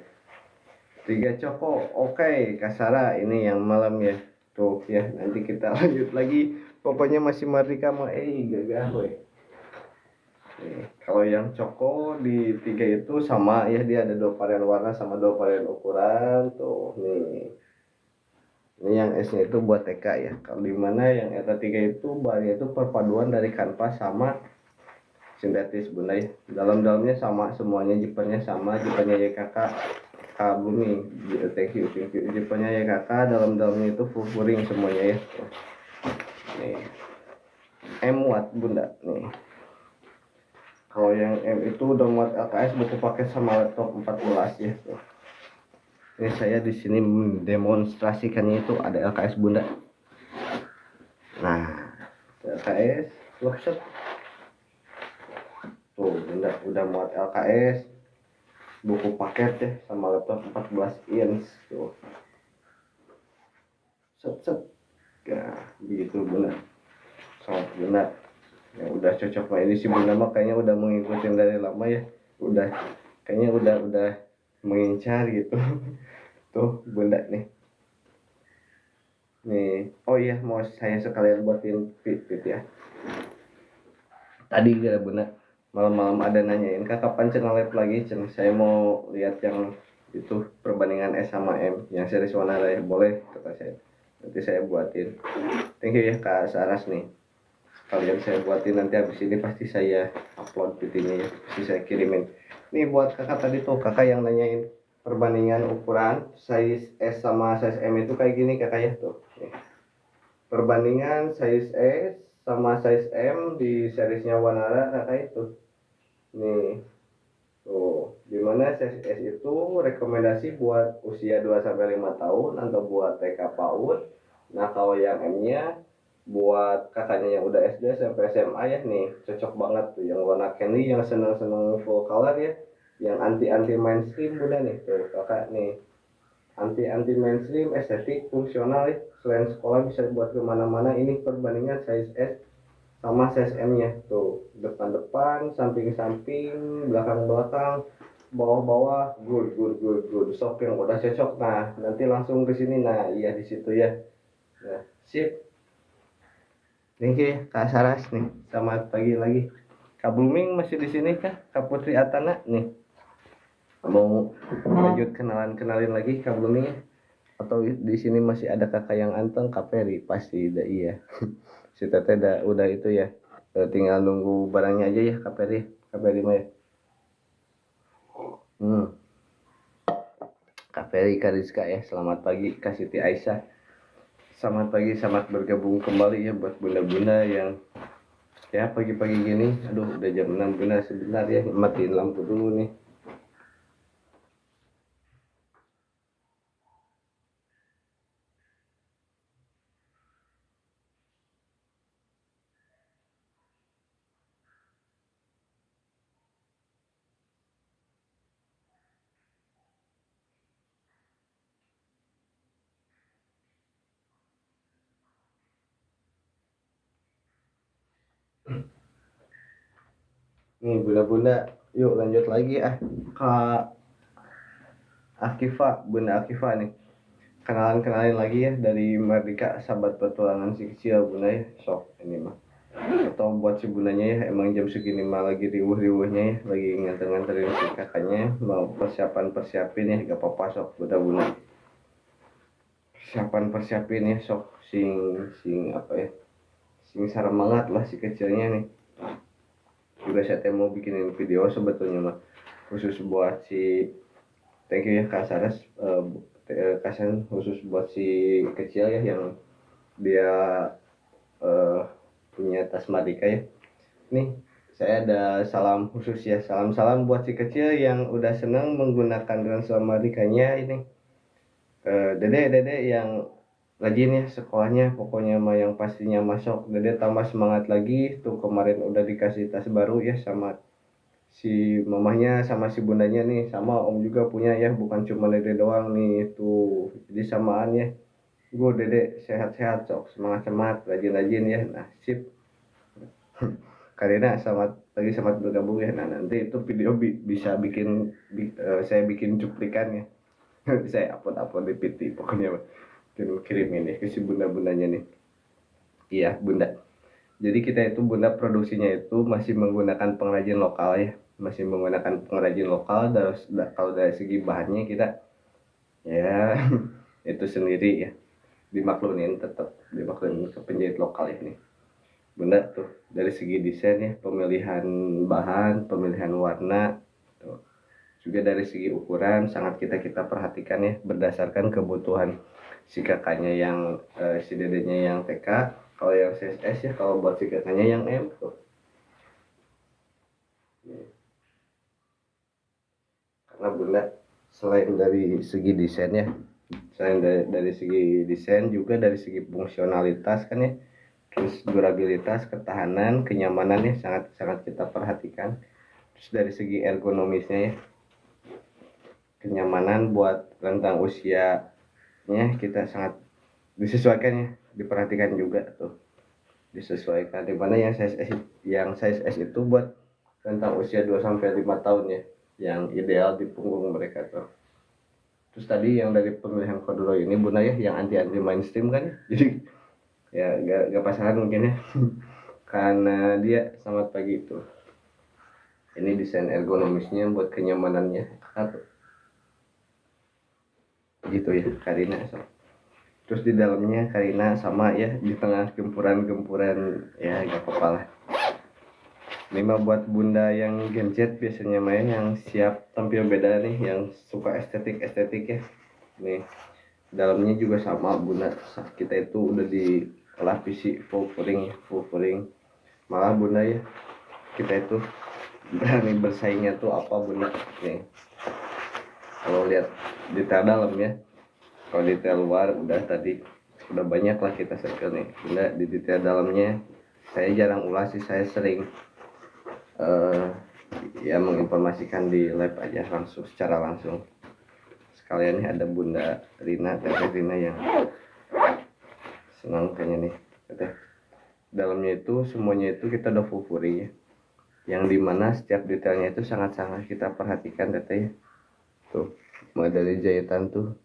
3 coko oke Kak Sarah, ini yang malam ya tuh ya. Nanti kita lanjut lagi, pokoknya masih Mardika mah gagah weh. Kalau yang coko di 3 itu sama ya, dia ada 2 varian warna sama 2 varian ukuran tuh nih. Ini yang S nya itu buat TK ya. Kalau dimana yang ETA 3 itu bahannya itu perpaduan dari kanvas sama sintetis bunda ya. Dalam-dalamnya sama semuanya, jipernya sama, jipernya YKK Kak Bumi, thank you. Jipernya YKK, dalam-dalamnya itu full furing semuanya ya. Nih M watt bunda nih. Kalau yang M itu udah muat LKS, buku paket sama laptop 14 ya tuh. Ini saya di sini mendemonstrasikannya, itu ada LKS bunda. Nah, LKS workshop tuh bunda, udah muat LKS, buku paket ya sama laptop 14 inch tuh. Set ya begitu bunda, sangat benar ya, udah cocok lah ini si bunda mah, kayaknya udah mengikuti dari lama ya, udah kayaknya udah mengincar gitu. Tuh bunda nih. Oh iya, mau saya sekalian buatin pit ya. Tadi gara bunda malam-malam ada nanyain Kak kapan channel live lagi, saya mau lihat yang itu perbandingan S sama M yang series warna ya, boleh kata saya, nanti saya buatin. Thank you ya Kak Saras nih. kalian saya buatin nanti habis ini pasti saya upload videonya ya, pasti saya kirimin. Nih buat kakak tadi tuh, kakak yang nanyain perbandingan ukuran size S sama size M itu kayak gini kakak ya tuh. Nih. Perbandingan size S sama size M di seriesnya Wanara kakak itu. Nih. Tuh, dimana size S itu rekomendasi buat usia 2 sampai 5 tahun atau buat TK PAUD. Nah, kalau yang M-nya buat kakaknya yang udah SD sampai SMA ya nih, cocok banget tuh yang warna candy yang seneng-seneng full color ya, yang anti-anti mainstream udah nih tuh kakak nih. Anti-anti mainstream, estetik, fungsional ya. Selain sekolah bisa buat kemana-mana. Ini perbandingan size S sama size M-nya tuh, depan-depan, samping-samping, belakang-belakang, bawah-bawah, good. Sok yang udah cocok. Nah, nanti langsung ke sini. Nah, iya di situ ya. Nah, sip. Thank you ya, Kak Saras nih. Selamat pagi lagi. Kak Blooming masih di sini kah? Kak Putri Atana nih. Mau lanjut kenalin lagi Kak Blooming ya? Atau di sini masih ada kakak yang anteng, Kak Peri? Pasti udah iya. Si Tete udah itu ya. Tinggal nunggu barangnya aja ya Kak Peri. Kak Peri mah ya. Kak Peri, Kak Rizka ya. Selamat pagi Kak Siti Aisyah. Selamat pagi, selamat bergabung kembali ya buat bunda-bunda yang ya pagi-pagi gini. Aduh udah jam 6 bunda, sebentar ya matiin lampu dulu nih. Nih bunda-bunda, yuk lanjut lagi ah. Kak Akifa, Bunda Akifa nih. Kenalin lagi ya dari Merdeka, sahabat petualangan si kecil bunda ya. Sok ini mah. Atau buat si bundanya ya, emang jam segini mah lagi riuh-riuhnya ya, lagi nganter-nganterin si kakaknya, mau persiapin ya, gak apa-apa sok bunda-bunda. Persiapin ya sok, sing apa ya, sing semangat lah si kecilnya nih. Juga saya mau bikinin video sebetulnya mah khusus buat si, thank you ya Kak Saras, Kasan khusus buat si kecil ya yang dia punya tas Madika ya. Nih saya ada salam khusus ya, salam buat si kecil yang udah senang menggunakan ransel Madikanya ini. Dede yang rajin ya sekolahnya, pokoknya mah yang pastinya masuk. Dede tambah semangat lagi tuh, kemarin udah dikasih tas baru ya sama si mamahnya sama si bundanya nih, sama om juga punya ya, bukan cuma dede doang nih tuh, jadi samaan ya. Gue dede sehat-sehat sok, semangat rajin ya. Nah sip. Karina selamat bergabung ya. Nah nanti itu video bisa saya bikin cuplikan ya. Saya upload di PT pokoknya kirimin ya ke si bunda-bundanya nih. Iya bunda, jadi kita itu bunda produksinya itu masih menggunakan pengrajin lokal ya, masih menggunakan pengrajin lokal. Kalau dari segi bahannya kita ya itu sendiri ya, tetap dimaklumin ke penjahit lokal ini bunda tuh. Dari segi desain ya, pemilihan bahan, pemilihan warna tuh. Juga dari segi ukuran sangat kita perhatikan ya, berdasarkan kebutuhan si kakaknya yang si dedenya yang TK, kalau yang CSS ya, kalau buat si kakaknya yang M tuh. Karena bunda selain dari segi desain ya, selain dari segi desain juga dari segi fungsionalitas kan ya, terus durabilitas, ketahanan, kenyamanan ya sangat kita perhatikan. Terus dari segi ergonomisnya ya, kenyamanan buat rentang usianya kita sangat disesuaikan ya, diperhatikan juga tuh, disesuaikan. Dimana yang size S itu buat rentang usia 2 sampai 5 tahun ya, yang ideal di punggung mereka tuh. Terus tadi yang dari pemilihan corduroy ini bunda ya, yang anti mainstream kan ya, jadi ya gak pasaran mungkin ya. Karena dia selamat pagi itu, ini desain ergonomisnya buat kenyamanannya gitu ya Karina. So Terus di dalamnya Karina sama ya, di tengah gempuran-gempuran ya gak apa-apa lah. Ini mah buat bunda yang Gen Z biasanya main, yang siap tampil beda nih, yang suka estetik ya. Nih dalamnya juga sama bunda, kita itu udah dilapisi full furring. Malah bunda ya, kita itu berani bersaingnya tuh apa bunda nih. Kalau lihat detail dalam ya, kalau detail luar udah banyak lah kita circle nih bunda. Di detail dalamnya saya jarang ulas sih, saya sering ya menginformasikan di live aja secara langsung. Sekalian nih ada bunda Rina, teteh Rina yang senang kayaknya nih teteh. Dalamnya itu semuanya itu kita udah full furry ya, yang dimana setiap detailnya itu sangat-sangat kita perhatikan teteh. Tuh mulai dari jahitan tuh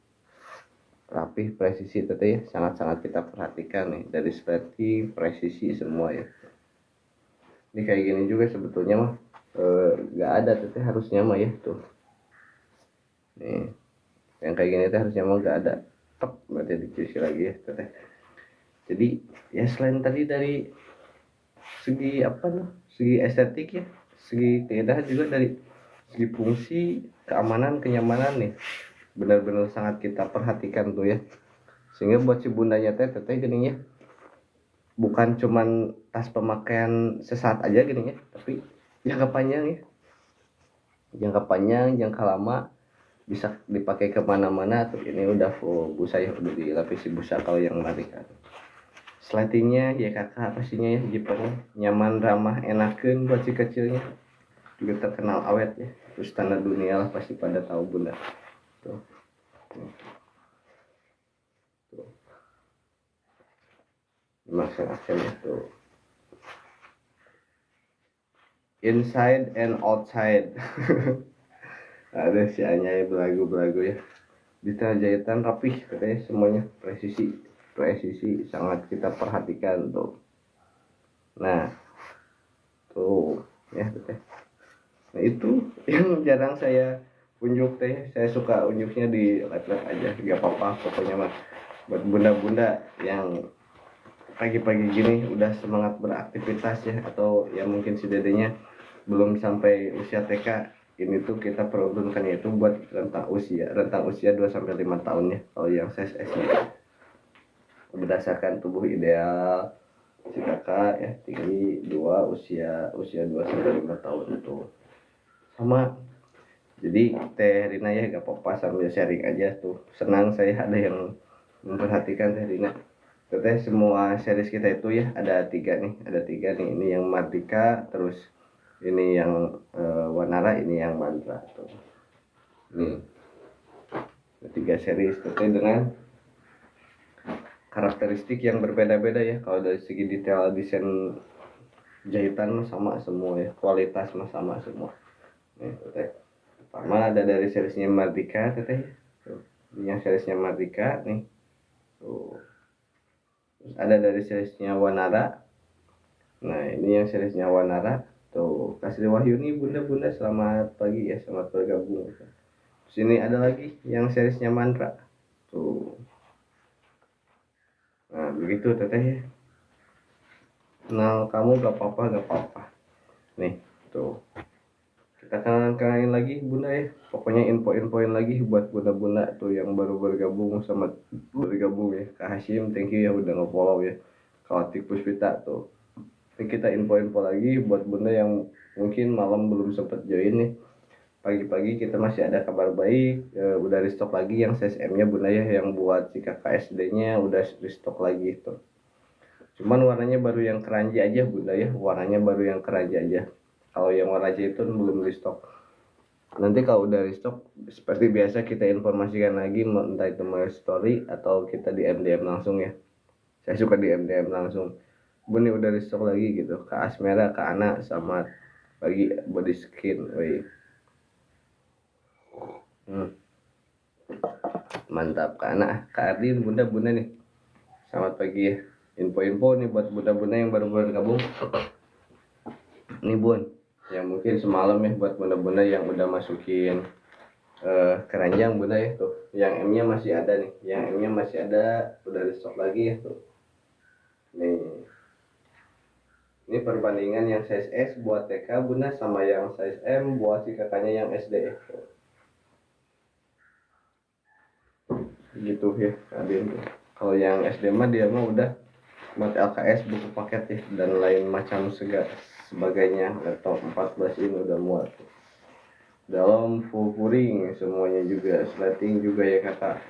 rapih, presisi teteh ya, sangat-sangat kita perhatikan nih, dari seperti presisi semua ya. Ini kayak gini juga sebetulnya mah gak ada teteh harusnya mah ya. Tuh nih yang kayak gini teh harusnya mah gak ada, tep berarti dicuci lagi ya teteh. Jadi ya selain tadi dari segi segi estetik ya, segi keindahan, juga dari segi fungsi, keamanan, kenyamanan nih benar-benar sangat kita perhatikan tuh ya. Sehingga buat si bundanya teteh gini ya, bukan cuman tas pemakaian sesaat aja gini ya, tapi jangka panjang ya, jangka lama, bisa dipakai kemana-mana tuh. Ini udah full busa ya, udah dilapisi busa kalau yang kan. Slatingnya ya kakak pastinya ya, jipernya nyaman, ramah, enakeun buat si kecilnya, juga terkenal awet ya, terus standar dunia lah pasti pada tahu bunda. Tuh. Aksen itu inside and outside. Ada si Anyai belagu ya, detail jahitan rapih katanya, semuanya presisi sangat kita perhatikan tuh. Nah tuh ya teh. Nah itu yang jarang saya unjuk teh, saya suka unjuknya di live aja, gak apa-apa pokoknya mah. Buat bunda-bunda yang pagi-pagi gini udah semangat beraktivitas ya, atau ya mungkin si dedenya belum sampai usia TK, ini tuh kita peruntunkan itu buat rentang usia 2-5 tahun ya, kalau yang size S nya berdasarkan tubuh ideal si kakak ya, tinggi 2, usia 2-5 tahun itu sama. Jadi teh Rina ya gak apa-apa sambil sharing aja tuh, senang saya ada yang memperhatikan teh Rina. Teteh semua series kita itu ya ada tiga nih, ini yang Mardika, terus ini yang Wanara, ini yang Mantra tuh. Nih ada 3 series teteh dengan karakteristik yang berbeda-beda ya. Kalau dari segi detail desain jahitan sama semua ya, kualitas sama semua. Nih teteh, pertama ada dari seriesnya Mardika teteh tuh. Ini yang seriesnya Mardika nih tuh. Terus ada dari seriesnya Wanara. Nah ini yang seriesnya Wanara tuh. Kasih Wahyu nih bunda-bunda, selamat pagi ya, selamat bergabung. Terus ini ada lagi yang seriesnya Mantra tuh. Nah begitu teteh ya, kenal kamu gak apa-apa nih tuh. Kita kenalin lagi bunda ya, pokoknya infoin lagi buat bunda-bunda tuh yang baru bergabung, sama bergabung ya. Kak Hashim thank you ya udah nge-follow ya. Kawatik Puspita tuh, ini kita info lagi buat bunda yang mungkin malam belum sempat join nih. Pagi-pagi kita masih ada kabar baik, udah restock lagi yang size M nya bunda ya, yang buat si kakak SD nya udah restock lagi tuh. Cuman warnanya baru yang keranji aja bunda ya, warnanya baru yang keranji aja. Kalau yang warna zaitun belum restock. Nanti kalau udah restock seperti biasa kita informasikan lagi, entah itu melalui story atau kita di MDM langsung ya. Saya suka di MDM langsung. Bun nih udah restock lagi gitu. Kak Asmera, Kak Ana, sama bagi body skin. Woi. Mantap Kak Ana, Kak Ardin, bunda nih. Selamat pagi ya. Info-info nih buat bunda-bunda yang baru bergabung. Nih bun, yang mungkin semalam ya buat bunda-bunda yang udah masukin keranjang bunda ya tuh, yang M nya masih ada nih, yang M nya masih ada, udah di stok lagi ya tuh. Nih, ini perbandingan yang size S buat TK bunda sama yang size M buat si kakaknya yang SD ya tuh. Gitu ya Adin tuh. Kalau yang SD mah dia mah udah buat LKS buku paket ya dan lain macam sebagainya. Laptop 14 ini udah muat tuh. Dalam full puring semuanya juga, slating juga ya kakak.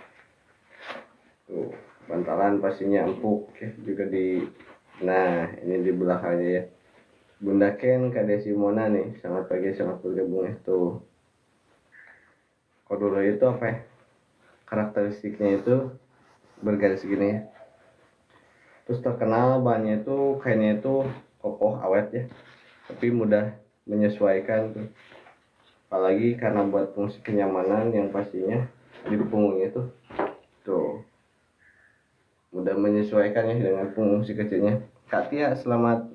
Tuh, bantalan pastinya empuk ya juga di, nah ini di belakangnya ya. Bunda Ken Kak Simona nih, selamat pagi, selamat bergabung ya tuh. Kalau dulu itu apa ya? Karakteristiknya itu bergaris gini ya. Terus terkenal bahannya itu kainnya itu kokoh awet ya, tapi mudah menyesuaikan tuh. Apalagi karena buat fungsi kenyamanan yang pastinya di punggungnya tuh mudah menyesuaikan ya dengan fungsi kecilnya. Kak Tia, selamat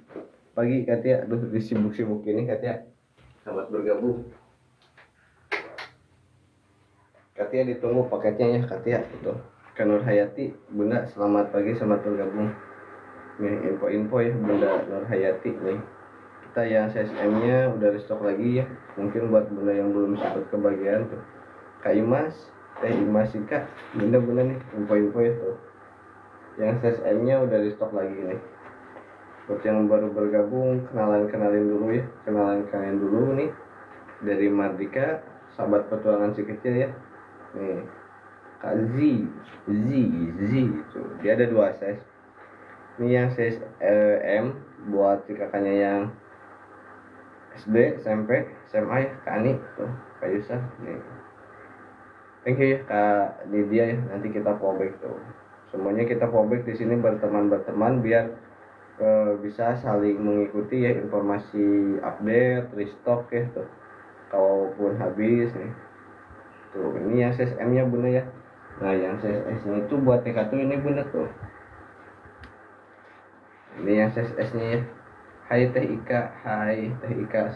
pagi Kak Tia. Aduh, disibuk-sibuk ini Kak Tia. Selamat bergabung. Kak Tia ditunggu paketnya ya Kak Tia. Itu Kanur Hayati, Bunda selamat pagi, selamat bergabung. Nih info-info ya Bunda Nur Hayati nih. Kita yang CSM nya udah restock lagi ya. Mungkin buat Bunda yang belum sempat kebagian tuh. Kak Imas, Imas sih Kak. Bunda nih info-info ya tuh. Yang CSM nya udah restock lagi nih. Buat yang baru bergabung, kenalin dulu ya. Kenalin dulu nih. Dari Mardika, sahabat petualangan si kecil ya. Nih, Kak Z itu. Dia ada 2 size. Ini yang size M buat si kakaknya yang SD, SMP, SMA ya, Kak Ani tuh, Kak Yusa nih. Thank you ya Kak Lydia ya. Nanti kita fallback tuh. Semuanya kita fallback di sini berteman biar bisa saling mengikuti ya informasi update, restock ya tuh. Kalaupun habis nih. Tuh, ini yang size M-nya Bunda ya. Nah, yang size S-nya itu buat TK tuh ini Bunda tuh. Ini yang size S-nya ya. Hai Teh Ika,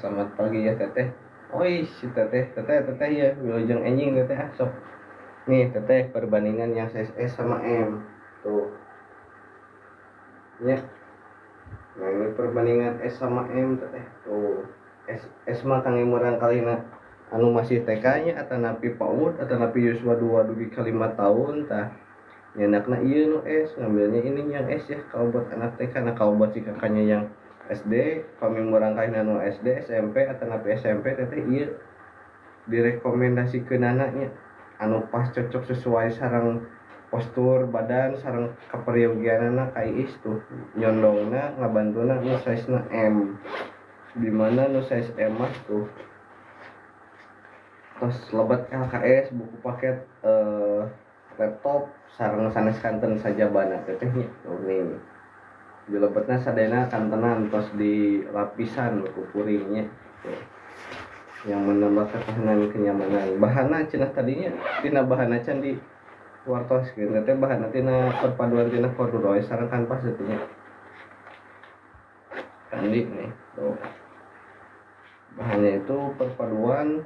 selamat pagi ya Teteh. Oi, si Teteh ya, wilujeng enjing Teteh sok. Nih Teteh perbandingan yang size S sama M. Tuh. Ya. Nah, ini perbandingan S sama M Teteh. Tuh. S mah kang murang kalina anu masih TK-nya atau napi PAUD atau napi Yuswa 2 dugi ke 5 tahun tah. Nyenakna iya nu S, ngambilnya ini yang S ya kalau buat anak TK. Nah kalau buat si kakaknya yang SD, kami merangkai nano SD, SMP atau napi SMP teteh iya direkomendasi ke anaknya anu pas cocok sesuai sarang postur badan sarang kepribadianana kayak tuh nyondongna ngabantuna nu size na M, dimana nu size M mah tuh terus lebat LKS buku paket laptop sarang sanes kanten saja bana tetehnya tuh nih di lebetnya sadena kantenan terus di lapisan kupuringnya tuh yang menambah ketahanan kenyamanan bahanna cenah tadinya tina bahanna can di wartos gitu teh bahanna tina perpaduan tina corduroy sareng kanvas itunya kandi nih tuh bahannya itu perpaduan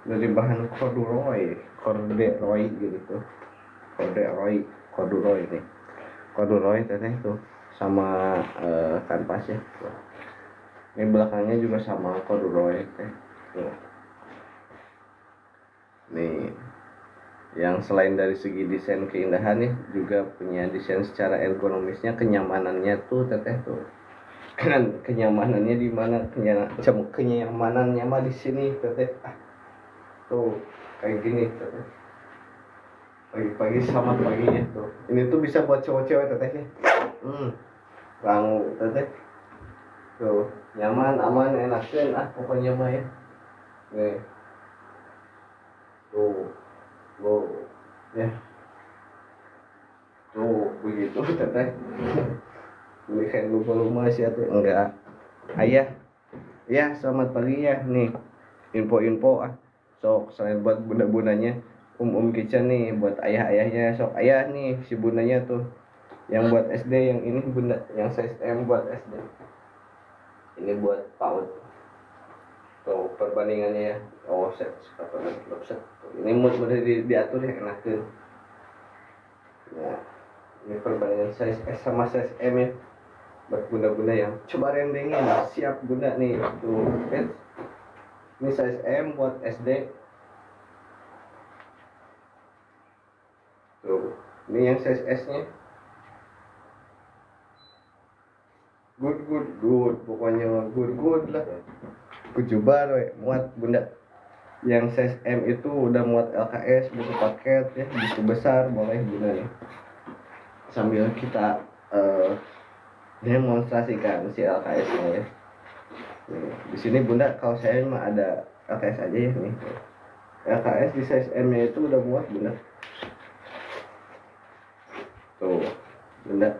dari bahan corduroy gitu corduroy nih corduroy teteh tuh sama kanvas ya tuh. Ini belakangnya juga sama corduroy teh tuh. Nih yang selain dari segi desain keindahan ya juga punya desain secara ergonomisnya kenyamanannya tuh teteh tuh kan kenyamanannya di mana kenyamanannya mah di sini teteh tuh kayak gini teteh pagi-pagi selamat paginya tuh ini tuh bisa buat cowok-cewek teteh ya rangu teteh tuh nyaman aman enakin pokoknya mah ya nih tuh ya tuh begitu teteh ini kayak lupa sih tuh enggak ayah ya selamat pagi ya nih info sok selain buat bunda-bundanya kitchen nih buat ayah-ayahnya sok ayah nih si bundanya tuh yang buat SD yang ini bunda yang size M buat SD ini buat PAUD Tuh perbandingannya ya. Oh set set. Ini mudah diatur ya enakan. Nah, ini perbandingan size S sama size M ya. Buat bunda-bunda yang coba rendengin siap guna nih tuh kan. Ini size M buat SD. Tuh, ini yang size S nya. Good pokoknya good lah. Kujubar we muat bunda. Yang size M itu udah muat LKS buku paket ya, buku besar boleh guna nih. Sambil kita demonstrasikan si LKS nya ya. Nih, di sini bunda kalau saya mah ada LKS aja ya nih. LKS di size M nya itu udah muat bunda. Tuh bunda,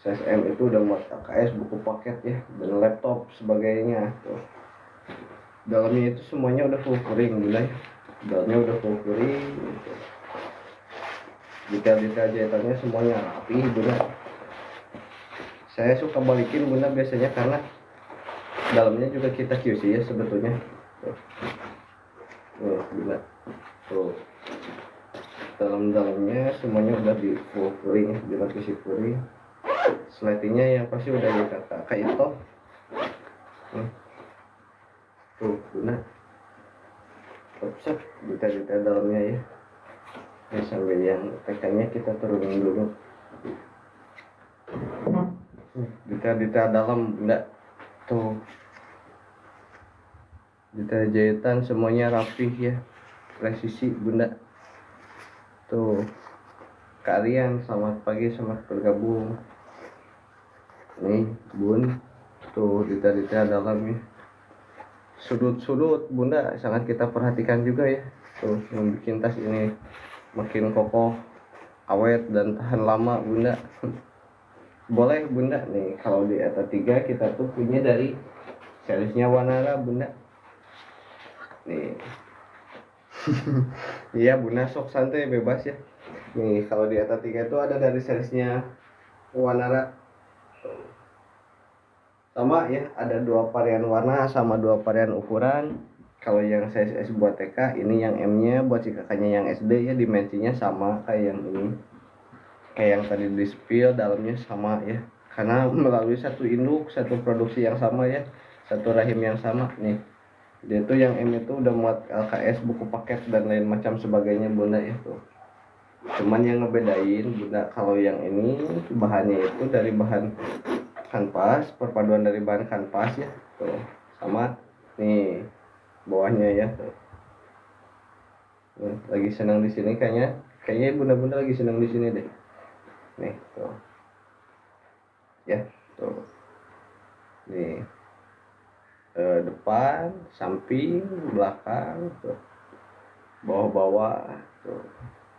size M itu udah muat LKS buku paket ya dan laptop sebagainya. Tuh dalamnya itu semuanya udah full curing bunda ya. Dalamnya udah full curing gitu. Detail-detail jahitannya semuanya rapi bunda. Saya suka balikin bunda biasanya karena dalamnya juga kita QC ya sebetulnya. Tuh bunda, tuh dalamnya semuanya udah di full curing, dilapisi curing. Slidingnya yang pasti udah dikata kayak itu. Tuh bunda, set detail-detail dalamnya ya. Ini sambil yang tekannya kita turunin dulu. Detail-detail dalam bunda, tuh detail jahitan semuanya rapih ya, presisi bunda. Tuh kalian selamat pagi, selamat bergabung nih bun. Tuh detail-detail dalamnya, sudut-sudut bunda sangat kita perhatikan juga ya. Tuh yang bikin tas ini makin kokoh, awet dan tahan lama bunda. Boleh bunda nih kalau di ETA 3 kita tuh punya dari seriesnya Wanara bunda nih. Iya bunda sok santai bebas ya. Nih kalau di ETA 3 itu ada dari seriesnya Wanara sama ya, ada 2 varian warna sama 2 varian ukuran. Kalau yang size S buat TK, ini yang M nya buat si kakaknya yang SD ya, dimensinya sama kayak yang ini, kayak yang tadi di spill, dalamnya sama ya, karena melalui satu induk, satu produksi yang sama ya, satu rahim yang sama nih. Dia tuh yang M itu udah muat LKS buku paket dan lain macam sebagainya bunda ya tuh. Cuman yang ngebedain bunda kalau yang ini bahannya itu dari bahan kanvas, perpaduan dari bahan kanvas ya tuh, sama nih bawahnya ya tuh. Lagi senang di sini kayaknya bunda-bunda lagi senang di sini deh nih tuh ya tuh nih, depan, samping, belakang tuh, bawah-bawah tuh.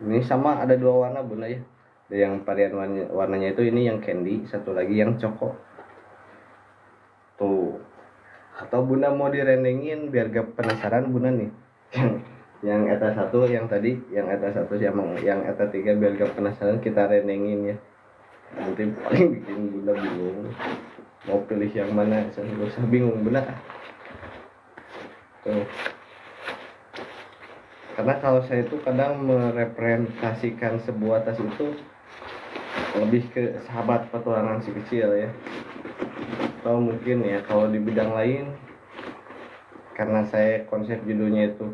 Ini sama ada 2 warna bunda ya. Ada yang varian warnanya itu ini yang candy, satu lagi yang coko tuh. Atau bunda mau direndengin biar gak penasaran bunda nih yang ETA 1 yang tadi, yang ETA 1 sama yang ETA 3 biar gak penasaran kita rendengin ya. Nanti paling bikin bunda bingung mau pilih yang mana, saya gak usah bingung bunda tuh. Karena kalau saya itu kadang merepresentasikan sebuah tas itu lebih ke sahabat petualangan si kecil ya, atau mungkin ya kalau di bidang lain, karena saya konsep judulnya itu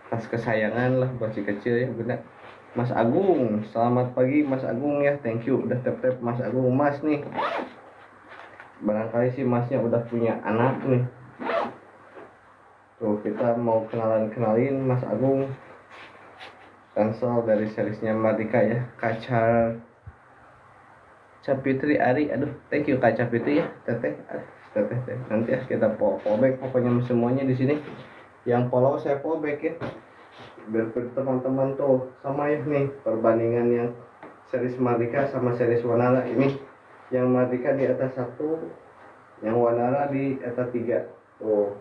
tas kesayangan lah buat si kecil ya bunda. Mas Agung, selamat pagi Mas Agung ya, thank you udah tap Mas Agung. Mas nih barangkali sih masnya udah punya anak nih tuh, kita mau kenalin Mas Agung, Ransel dari seriesnya Mardika ya, Kaca Fitri Ari. Aduh thank you Kaca Fitri ya, teteh nanti ya kita fallback pokoknya semuanya di sini. Yang follow saya fallback ya, biar teman-teman tuh sama ya nih perbandingan yang series Mardika sama series Wanara. Ini yang Mardika di atas 1, yang Wanara di atas 3 tuh.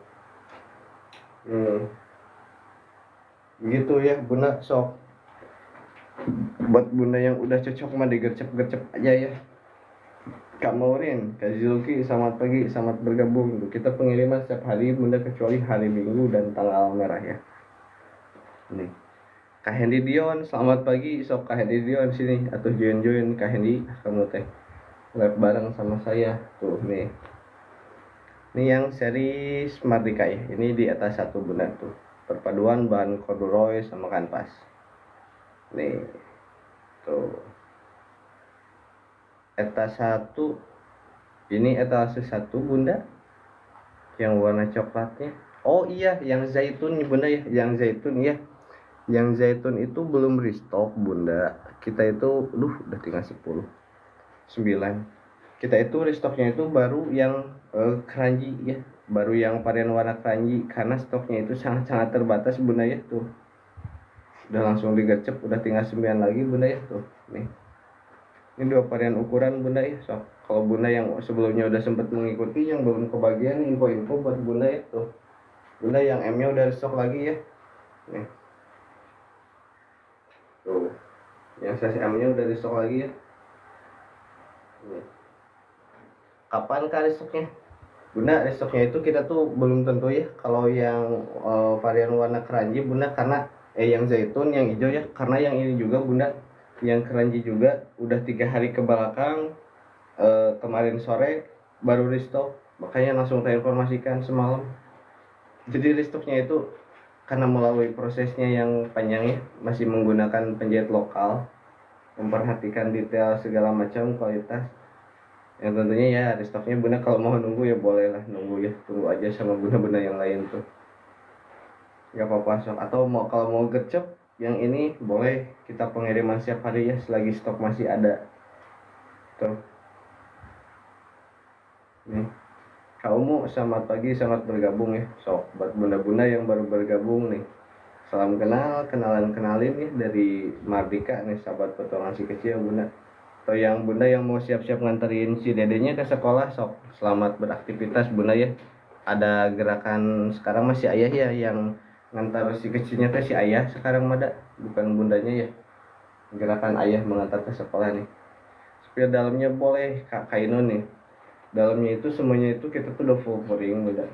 Begitu ya bunda, sok buat bunda yang udah cocok mah digercep-gercep aja ya. Kak Maureen, Kak Zulki, selamat pagi, selamat bergabung. Kita pengiriman setiap hari bunda kecuali hari Minggu dan tanggal merah ya. Nih. Kak Hendy Dion, selamat pagi. Sok Kak Hendy Dion sini atau join Kak Hendy, kamu teh live bareng sama saya. Tuh nih. Ini yang series Mardika ya. Ini di atas satu bunda tuh. Perpaduan bahan corduroy sama kanvas. Nih. Tuh. Etas satu. Ini etalase satu bunda. Yang warna coklatnya. Oh iya, yang zaitun bunda ya. Yang zaitun ya. Yang zaitun itu belum restock bunda. Kita itu, udah tinggal 10. 9. Kita itu restocknya itu baru yang keranji ya, baru yang varian warna keranji karena stoknya itu sangat terbatas bunda ya. Tuh udah langsung digercep, udah tinggal 9 lagi bunda ya. Tuh nih, ini 2 varian ukuran bunda ya. So kalau bunda yang sebelumnya udah sempat mengikuti, yang belum kebagian info-info buat bunda ya. Tuh bunda yang M nya udah restock lagi ya. Nih tuh, yang size M nya udah restock lagi ya. Nih. Kapan kah restocknya bunda? Restocknya itu kita tuh belum tentu ya. Kalau yang varian warna keranji bunda, karena yang zaitun yang hijau ya, karena yang ini juga bunda, yang keranji juga udah 3 hari ke belakang, kemarin sore baru restock, makanya langsung saya informasikan semalam. Jadi restocknya itu karena melalui prosesnya yang panjang ya, masih menggunakan penjahit lokal, memperhatikan detail segala macam kualitas. Yang tentunya ya restocknya bunda kalau mau nunggu ya boleh lah nunggu ya, tunggu aja sama bunda-bunda yang lain tuh, nggak apa-apa sok. Atau kalau mau gercep yang ini boleh kita pengiriman setiap hari ya selagi stok masih ada tuh. Nih kamu selamat pagi, selamat bergabung ya. Sok buat bunda-bunda yang baru bergabung nih, salam kenal, kenalin ya dari Mardika nih, sahabat petualangan si kecil bunda. Atau yang bunda yang mau siap-siap nganterin si dedenya ke sekolah, sok selamat beraktivitas bunda ya. Ada gerakan sekarang masih ayah ya yang ngantar si kecilnya ke si ayah sekarang mada, bukan bundanya ya. Gerakan ayah mengantar ke sekolah nih. Supaya dalamnya boleh Kak Kaino nih. Dalamnya itu semuanya itu kita tuh udah full pouring bunda.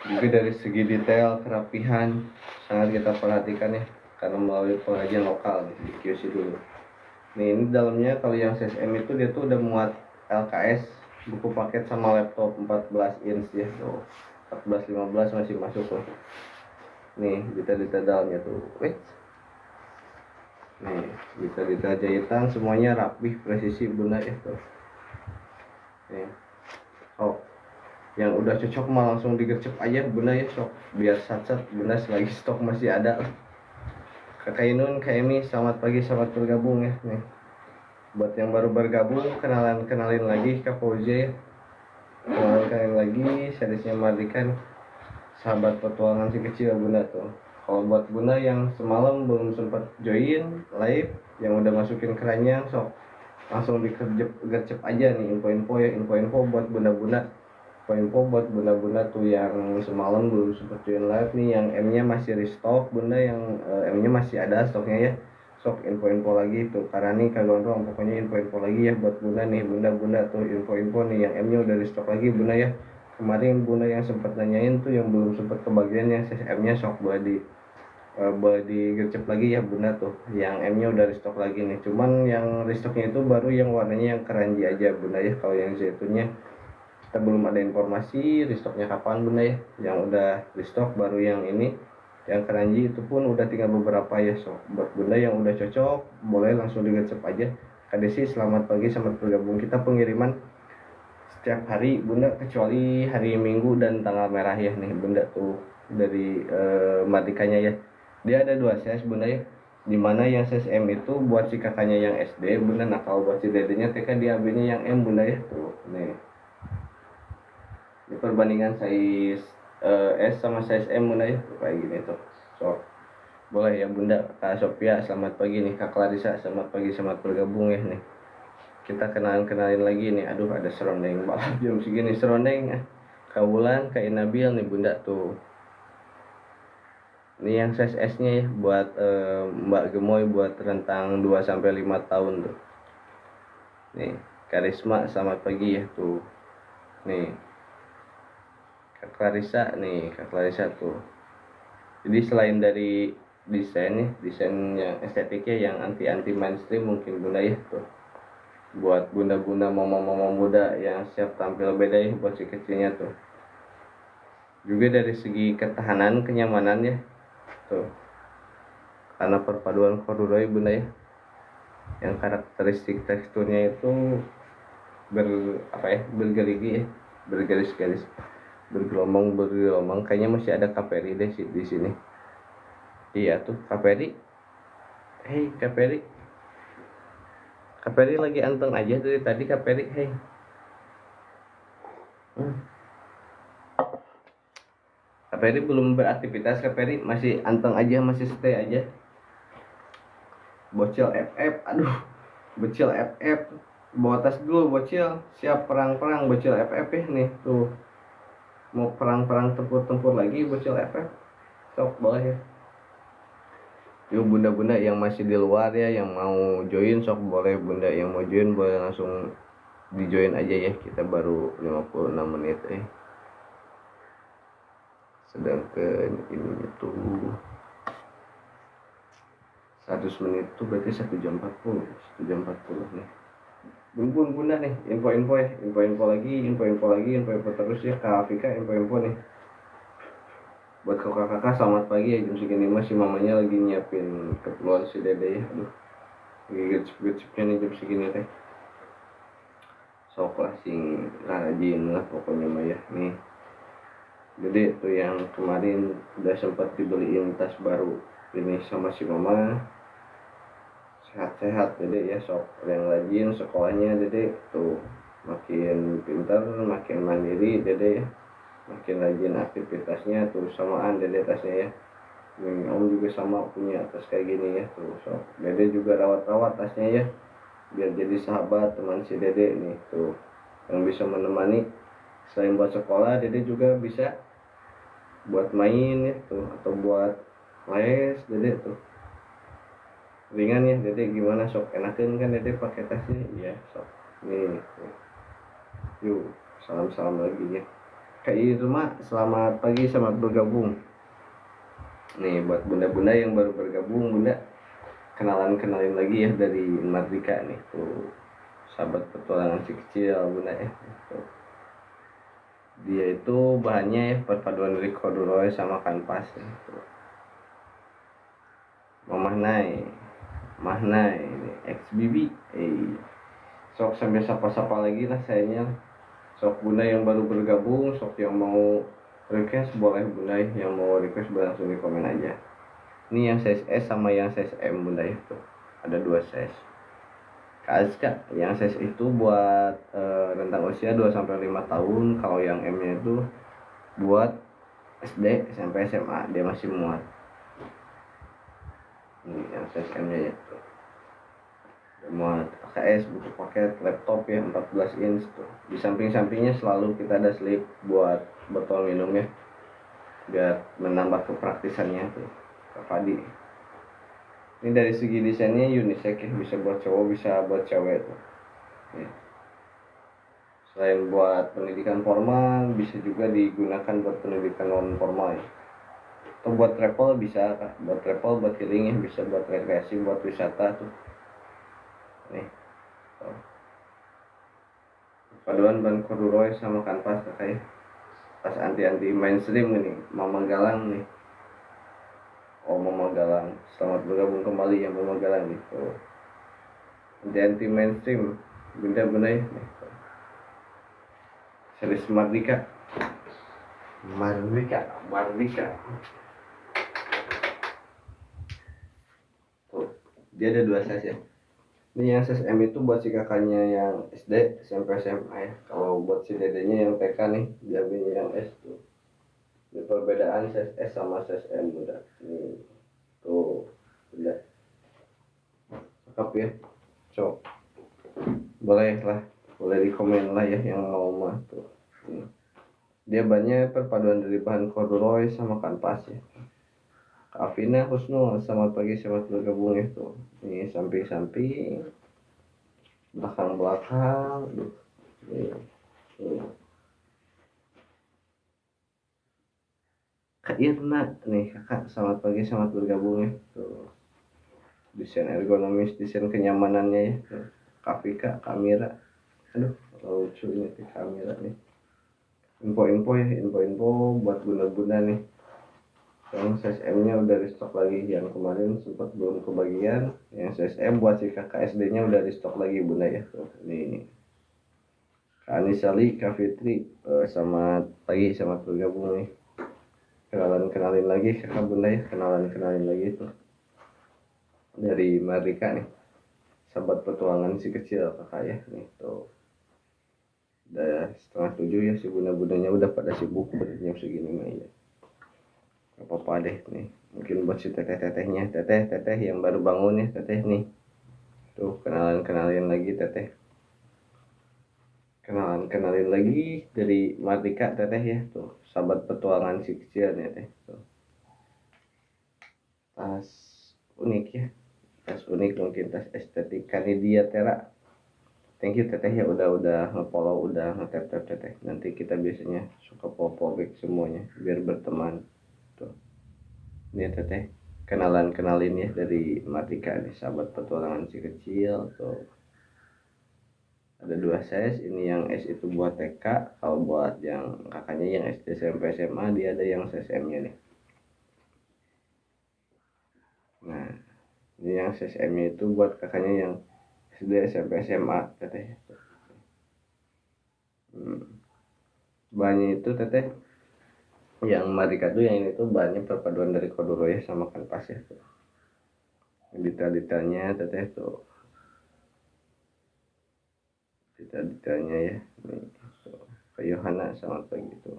Juga dari segi detail kerapihan sangat kita perhatikan ya, karena melalui pengajian lokal di QC dulu. Nih ini dalamnya kalau yang CSM itu dia tuh udah muat LKS, buku paket sama laptop 14 inch ya. Tuh 14 15 masih masuk tuh. Nih detail-detail dalamnya tuh. Nih detail-detail jahitan semuanya rapih, presisi bunda ya tuh. Nih. Oh, yang udah cocok mah langsung digercep aja bunda ya sok, biar sat-sat bunda selagi stok masih ada. Kak Ainun, Kak Emi, selamat pagi, selamat bergabung ya nih. Buat yang baru bergabung, kenalin lagi Kak Fauzi ya. Kenalin lagi seriesnya Mardikan, sahabat petualangan si kecil bunda tuh. Kalau buat bunda yang semalam belum sempat join live, yang udah masukin keranjang sok langsung digercep aja nih info-info ya, info-info buat bunda-bunda. Info buat bunda-bunda tuh yang semalam belum sempat join live nih, yang M nya masih restock bunda, yang M nya masih ada stoknya ya. Sok info-info lagi tuh, karena nih kagak doang, pokoknya info-info lagi ya buat bunda nih, bunda-bunda tuh info-info nih, yang M nya udah restock lagi bunda ya. Kemarin bunda yang sempat nanyain tuh yang belum sempat kebagian yang M nya sok boleh digercep lagi ya bunda tuh, yang M nya udah restock lagi nih. Cuman yang restocknya itu baru yang warnanya yang keranji aja bunda ya. Kalau yang zaitunnya kita belum ada informasi restocknya kapan bunda ya. Yang udah restock baru yang ini, yang keranji itu pun udah tinggal beberapa ya. So buat bunda yang udah cocok boleh langsung digercep aja. Kak Desi selamat pagi, selamat bergabung. Kita pengiriman setiap hari bunda kecuali hari Minggu dan tanggal merah ya nih bunda tuh, dari Mardikanya ya. Dia ada 2 size bunda ya, dimana yang size M itu buat si kakaknya yang SD bunda, nah kalau buat si dedenya TK dia ambilnya yang M bunda ya. Tuh nih, ini perbandingan size S sama size M bunda ya, kayak gini tuh. So boleh ya bunda. Kak Sophia selamat pagi nih, Kak Clarissa selamat pagi, selamat bergabung ya nih. Kita kenalin lagi nih. Aduh ada serondeng balap jam segini serondeng. Kak Wulan, Kak Inabil nih bunda tuh. Ini yang size S nya ya buat Mbak Gemoy, buat rentang 2-5 tahun tuh. Nih, Karisma selamat pagi ya tuh. Nih, Kak Clarissa nih, Kak Clarissa tuh. Jadi selain dari desainnya, desain yang estetiknya yang anti mainstream mungkin Bunda ya tuh. Buat bunda-bunda mama-mama muda yang siap tampil beda ya buat si kecilnya tuh. Juga dari segi ketahanan, kenyamanan ya tuh. Karena perpaduan corduroy Bunda ya. Yang karakteristik teksturnya itu bergerigi ya, bergaris-garis, bergelombang kayaknya masih ada kaperi deh di sini. Iya tuh kaperi. Hei kaperi, kaperi lagi anteng aja dari tadi kaperi. Hei kaperi belum beraktivitas, kaperi masih anteng aja, masih stay aja. Bocil FF, aduh bocil FF, bawa tas dulu bocil, siap perang-perang bocil FF ya nih tuh, mau perang-perang tempur-tempur lagi bocil FF, sok boleh ya. Yuk bunda-bunda yang masih di luar ya, yang mau join sok boleh, bunda yang mau join boleh langsung di join aja ya, kita baru 56 menit sedangkan ini tuh 100 menit tuh berarti 1 jam 40 nih. Bunda nih info-info ya, info-info terus ya Kak Afika, info-info nih buat kakak-kakak. Selamat pagi ya, jam segini masih mamanya lagi nyiapin keperluan si dede ya. Aduh lagi gecip-gecipnya nih jam segini teh. Sok lah sing rajin lah pokoknya mah ya nih. Jadi tuh yang kemarin udah sempat dibeliin tas baru ini sama si mama, sehat-sehat dede ya, sok yang rajin sekolahnya dede tuh, makin pintar makin mandiri dede ya, makin rajin aktivitasnya tuh, samaan dede tasnya ya. Om juga sama punya tas kayak gini ya tuh, sok dede juga rawat-rawat tasnya ya biar jadi sahabat teman si dede nih tuh, yang bisa menemani selain buat sekolah. Dede juga bisa buat main ya tuh, atau buat les dede tuh ringan ya dede. Gimana sok enakan kan dede pakai tasnya ya, sok nih tuh. Yuk salam-salam lagi ya kayak rumah. Selamat pagi, selamat bergabung nih buat bunda-bunda yang baru bergabung. Bunda kenalin lagi ya dari Mardika nih tuh, sahabat petualangan si kecil bunda ya tuh. Dia itu bahannya ya perpaduan dari corduroy sama kanvas ya tuh. Mahnai ini XBB sok sambil sapa-sapa lagi lah sayanya. Sok bunda yang baru bergabung, sok yang mau request boleh bunda, yang mau request boleh langsung di komen aja. Ini yang size S sama yang size M bunda itu ada 2 size. Kak yang size itu buat rentang usia 2-5 tahun. Kalau yang M nya itu buat SD, SMP, SMA, dia masih muat. Ini yang size M nya itu muat AKS, buku paket, laptop ya 14 inch tuh. Di samping-sampingnya selalu kita ada slip buat botol minum ya, biar menambah kepraktisannya tuh Kak Fadi. Ini dari segi desainnya unisex ya, bisa buat cowok bisa buat cewek tuh ya. Selain buat pendidikan formal, bisa juga digunakan buat pendidikan non formal ya. Atau buat travel bisa, buat travel, buat healing ya, bisa buat rekreasi, buat wisata tuh nih. Paduan ban corduroy sama kanvas kayak pas anti mainstream ini. Mama Galang nih, oh Mama Galang selamat bergabung kembali ya Mama Galang nih tuh. Anti mainstream benda-benda ya nih. Series Mardika tuh, dia ada 2 size ya. Ini yang size M itu buat si kakaknya yang SD, SMP, SMA ya. Kalau buat si dedenya yang TK nih, diambilnya yang S tuh. Ini perbedaan size S sama size M udah. Nih tuh, udah. Cakep ya. Cok. Boleh lah, boleh di komen lah ya yang mau mah tuh. Nih. Dia banyak perpaduan dari bahan corduroy sama kanvas ya. Kak Afina Husnul, selamat pagi, selamat bergabung ya tuh. Ini samping-samping belakang. Nih, tuh. Kak Irna nih, kakak selamat pagi, selamat bergabung ya. Tuh. Desain ergonomis, desain kenyamanannya ya. Tuh. Kak Vika, Kamira. Aduh, lucu ini Kamira nih. Info-info ya, info-info buat bunda-bunda nih. Yang SSM-nya udah restock lagi, yang kemarin sempat belum kebagian. Yang SSM buat si kakak SD-nya udah restock lagi bunda ya. Tuh, ini Kak Anisali, Kak Fitri, selamat pagi, selamat bergabung nih. Kenalin lagi kakak bunda ya, kenalin lagi tuh dari Marika nih, sahabat petualangan si kecil kakak ya nih tuh. Udah 6:30 ya, si bunda-bundanya udah pada sibuk jam segini mah ya. Gak apa-apa deh nih, mungkin buat si teteh-tetehnya, teteh yang baru bangun ya teteh nih. Tuh kenalin lagi teteh. Kenalin lagi dari Marika teteh ya tuh, sahabat petualangan si kecil nih teh tuh. Tas unik ya, tas unik mungkin tas estetika Nidia Tera. Thank you teteh ya udah nge-follow, udah nge-tap teteh. Nanti kita biasanya suka follow back semuanya biar berteman. Tuh. Ini teteh kenalin ya dari Matika nih, sahabat petualangan si kecil tuh. Ada 2 size, ini yang S itu buat TK, kalau buat yang kakaknya yang SD SMP SMA dia ada yang SSM-nya nih. Nah, ini yang SSM-nya itu buat kakaknya yang SD SMP SMA teteh. Bahannya itu teteh yang Marika tuh yang ini tuh bahannya perpaduan dari Kodoro ya sama kanvas ya tuh. Detail-detailnya teteh tuh, detail-detailnya ya nih tuh. Ke Yohana sama pagi tuh,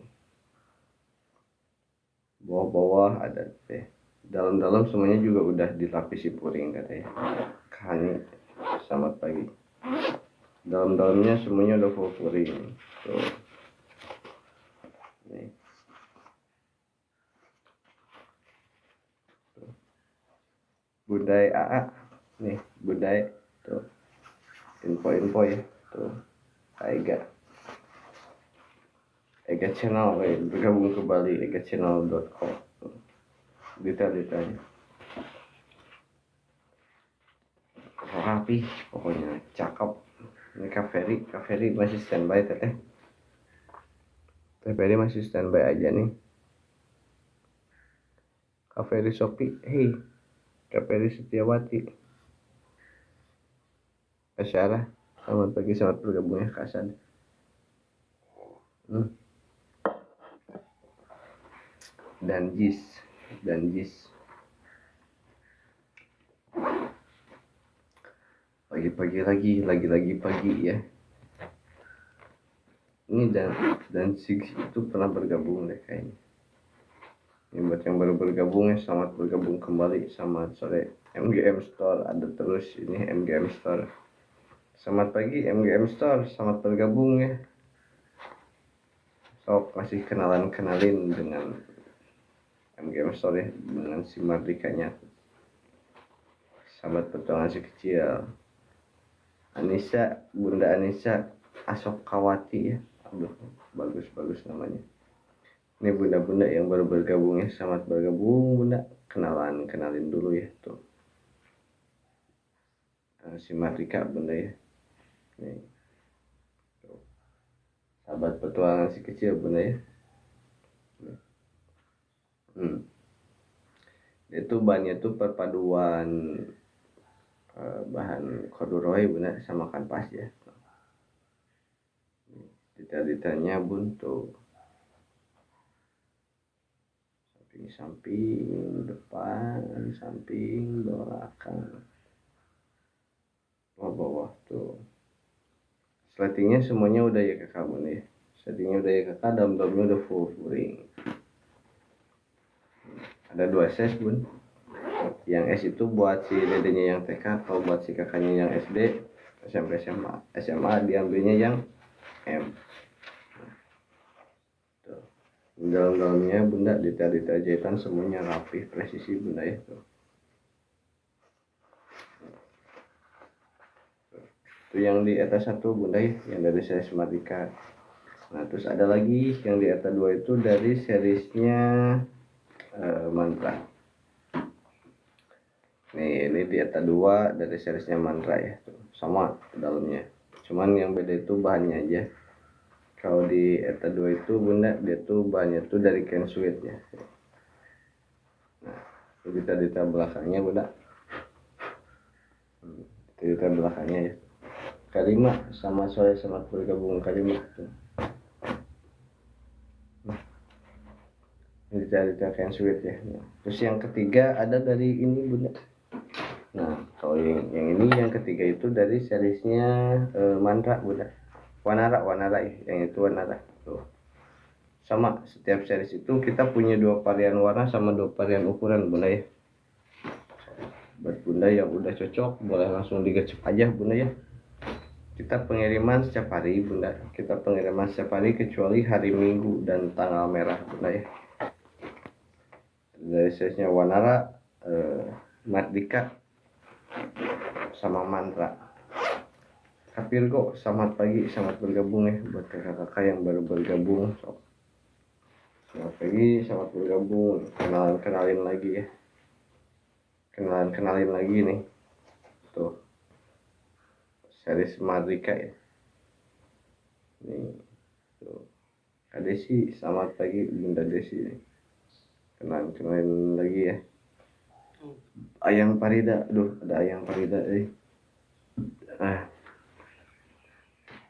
bawah-bawah ada teh, dalam-dalam semuanya juga udah dilapisi puring katanya Kahani. Selamat pagi, dalam-dalamnya semuanya udah full puring tuh. Nih budai AA nih, budai tuh, info ya tuh. Ega channel bergabung kembali egachannel.com. Detail-detailnya rapi pokoknya, cakep. Ini Kak Ferry masih standby teteh. Teh Ferry masih standby aja nih. Kak Ferry Sopi, hey Kak Ferry Setiawati, Asyara, selamat pagi, selamat bergabung ya Kak Asad. Dan Jis pagi-pagi lagi pagi ya. Ini dan Six itu pernah bergabung deh kayaknya. Ini buat yang baru bergabung ya, selamat bergabung kembali. Selamat sore MGM Store, ada terus ini MGM Store. Selamat pagi MGM Store, selamat bergabung ya. Sok masih kenalin dengan MGM Store ya, dengan si Mardikanya, sahabat petualangan si kecil. Anissa, Bunda Anissa Asokawati ya, aduh bagus namanya. Ini bunda-bunda yang baru bergabung ya, selamat bergabung bunda. Kenalin dulu ya tuh, si Marika bunda ya. Nih tuh, sahabat petualangan si kecil bunda ya. Itu bahannya tuh perpaduan bahan corduroy bunda sama kanvas ya. Detail-detailnya bun tuh, samping depan, samping belakang, bawah tuh. Slatingnya semuanya udah ya kakak bun ya. Slatingnya udah ya kakak, dalam-dalamnya udah full ring. Ada 2 size bun. Yang S itu buat si dedenya yang TK, atau buat si kakaknya yang SD, SMP, SMA diambilnya yang M. Tuh. Dalam-dalamnya bunda detail-detail jahitan semuanya rapih, presisi bunda ya tuh. Itu itu yang di ETA 1 bunda ya, yang dari series Mardika. Nah terus ada lagi yang di ETA 2 itu dari seriesnya Mantra. Nih ini di ETA 2 dari seriesnya Mantra ya, sama dalamnya, cuman yang beda itu bahannya aja. Kalau di ETA 2 itu bunda dia tuh bahannya tuh dari can sweet ya. Nah kita detail belakangnya bunda, detail belakangnya ya, K5 sama Sore Semat Bergabung K5 tuh. Detail can sweet ya. Nah, terus yang ketiga ada dari ini bunda. Nah kalau yang ini yang ketiga itu dari seriesnya Mantra bunda, Wanara ya, yang itu Wanara tuh. Sama setiap series itu kita punya 2 varian warna sama 2 varian ukuran bunda ya. Buat bunda yang udah cocok boleh langsung digecek aja bunda ya. Kita pengiriman setiap hari bunda, kita pengiriman setiap hari kecuali hari Minggu dan tanggal merah bunda ya. Dari seriesnya Wanara, Mardika sama Mantra. Kak Virgo, selamat pagi, selamat bergabung ya buat kakak-kakak yang baru bergabung. Selamat pagi, selamat bergabung. Kenalin lagi ya. Kenalin lagi nih. Tuh. Series Mardika ya. Nih. Tuh. Kak Desi, selamat pagi Bunda Desi. Kenalin lagi ya. Ayang Parida, aduh ada Ayang Parida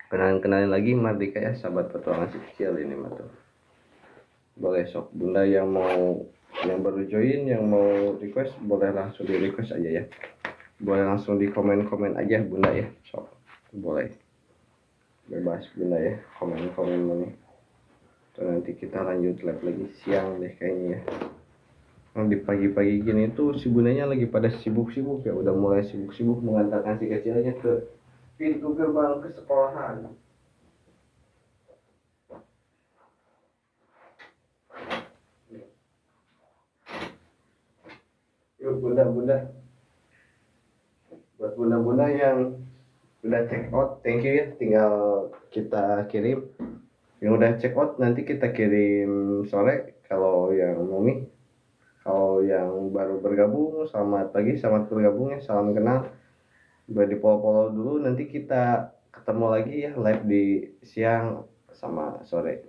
kenalin lagi Mardika ya, sahabat petualangan si kecil ini mah tuh. Boleh sok bunda yang baru join, yang mau request boleh langsung di request aja ya, boleh langsung di komen aja bunda ya, sok boleh bebas bunda ya, komen mana. Tuh nanti kita lanjut live lagi siang deh kayaknya ya. Nah, di pagi-pagi gini tuh si bundanya lagi pada sibuk-sibuk ya, udah mulai sibuk-sibuk mengantarkan si kecilnya ke pintu gerbang ke sekolahan. Yuk bunda-bunda, buat bunda-bunda yang udah check out, thank you ya, tinggal kita kirim. Yang udah check out nanti kita kirim sore kalau yang Mumi. Kalau yang baru bergabung, selamat pagi, selamat bergabung ya, salam kenal. Boleh di follow dulu, nanti kita ketemu lagi ya live di siang sama sore.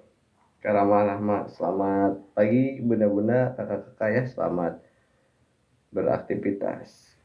Rahma, selamat pagi bunda-bunda, kakak-kakak ya, selamat beraktivitas.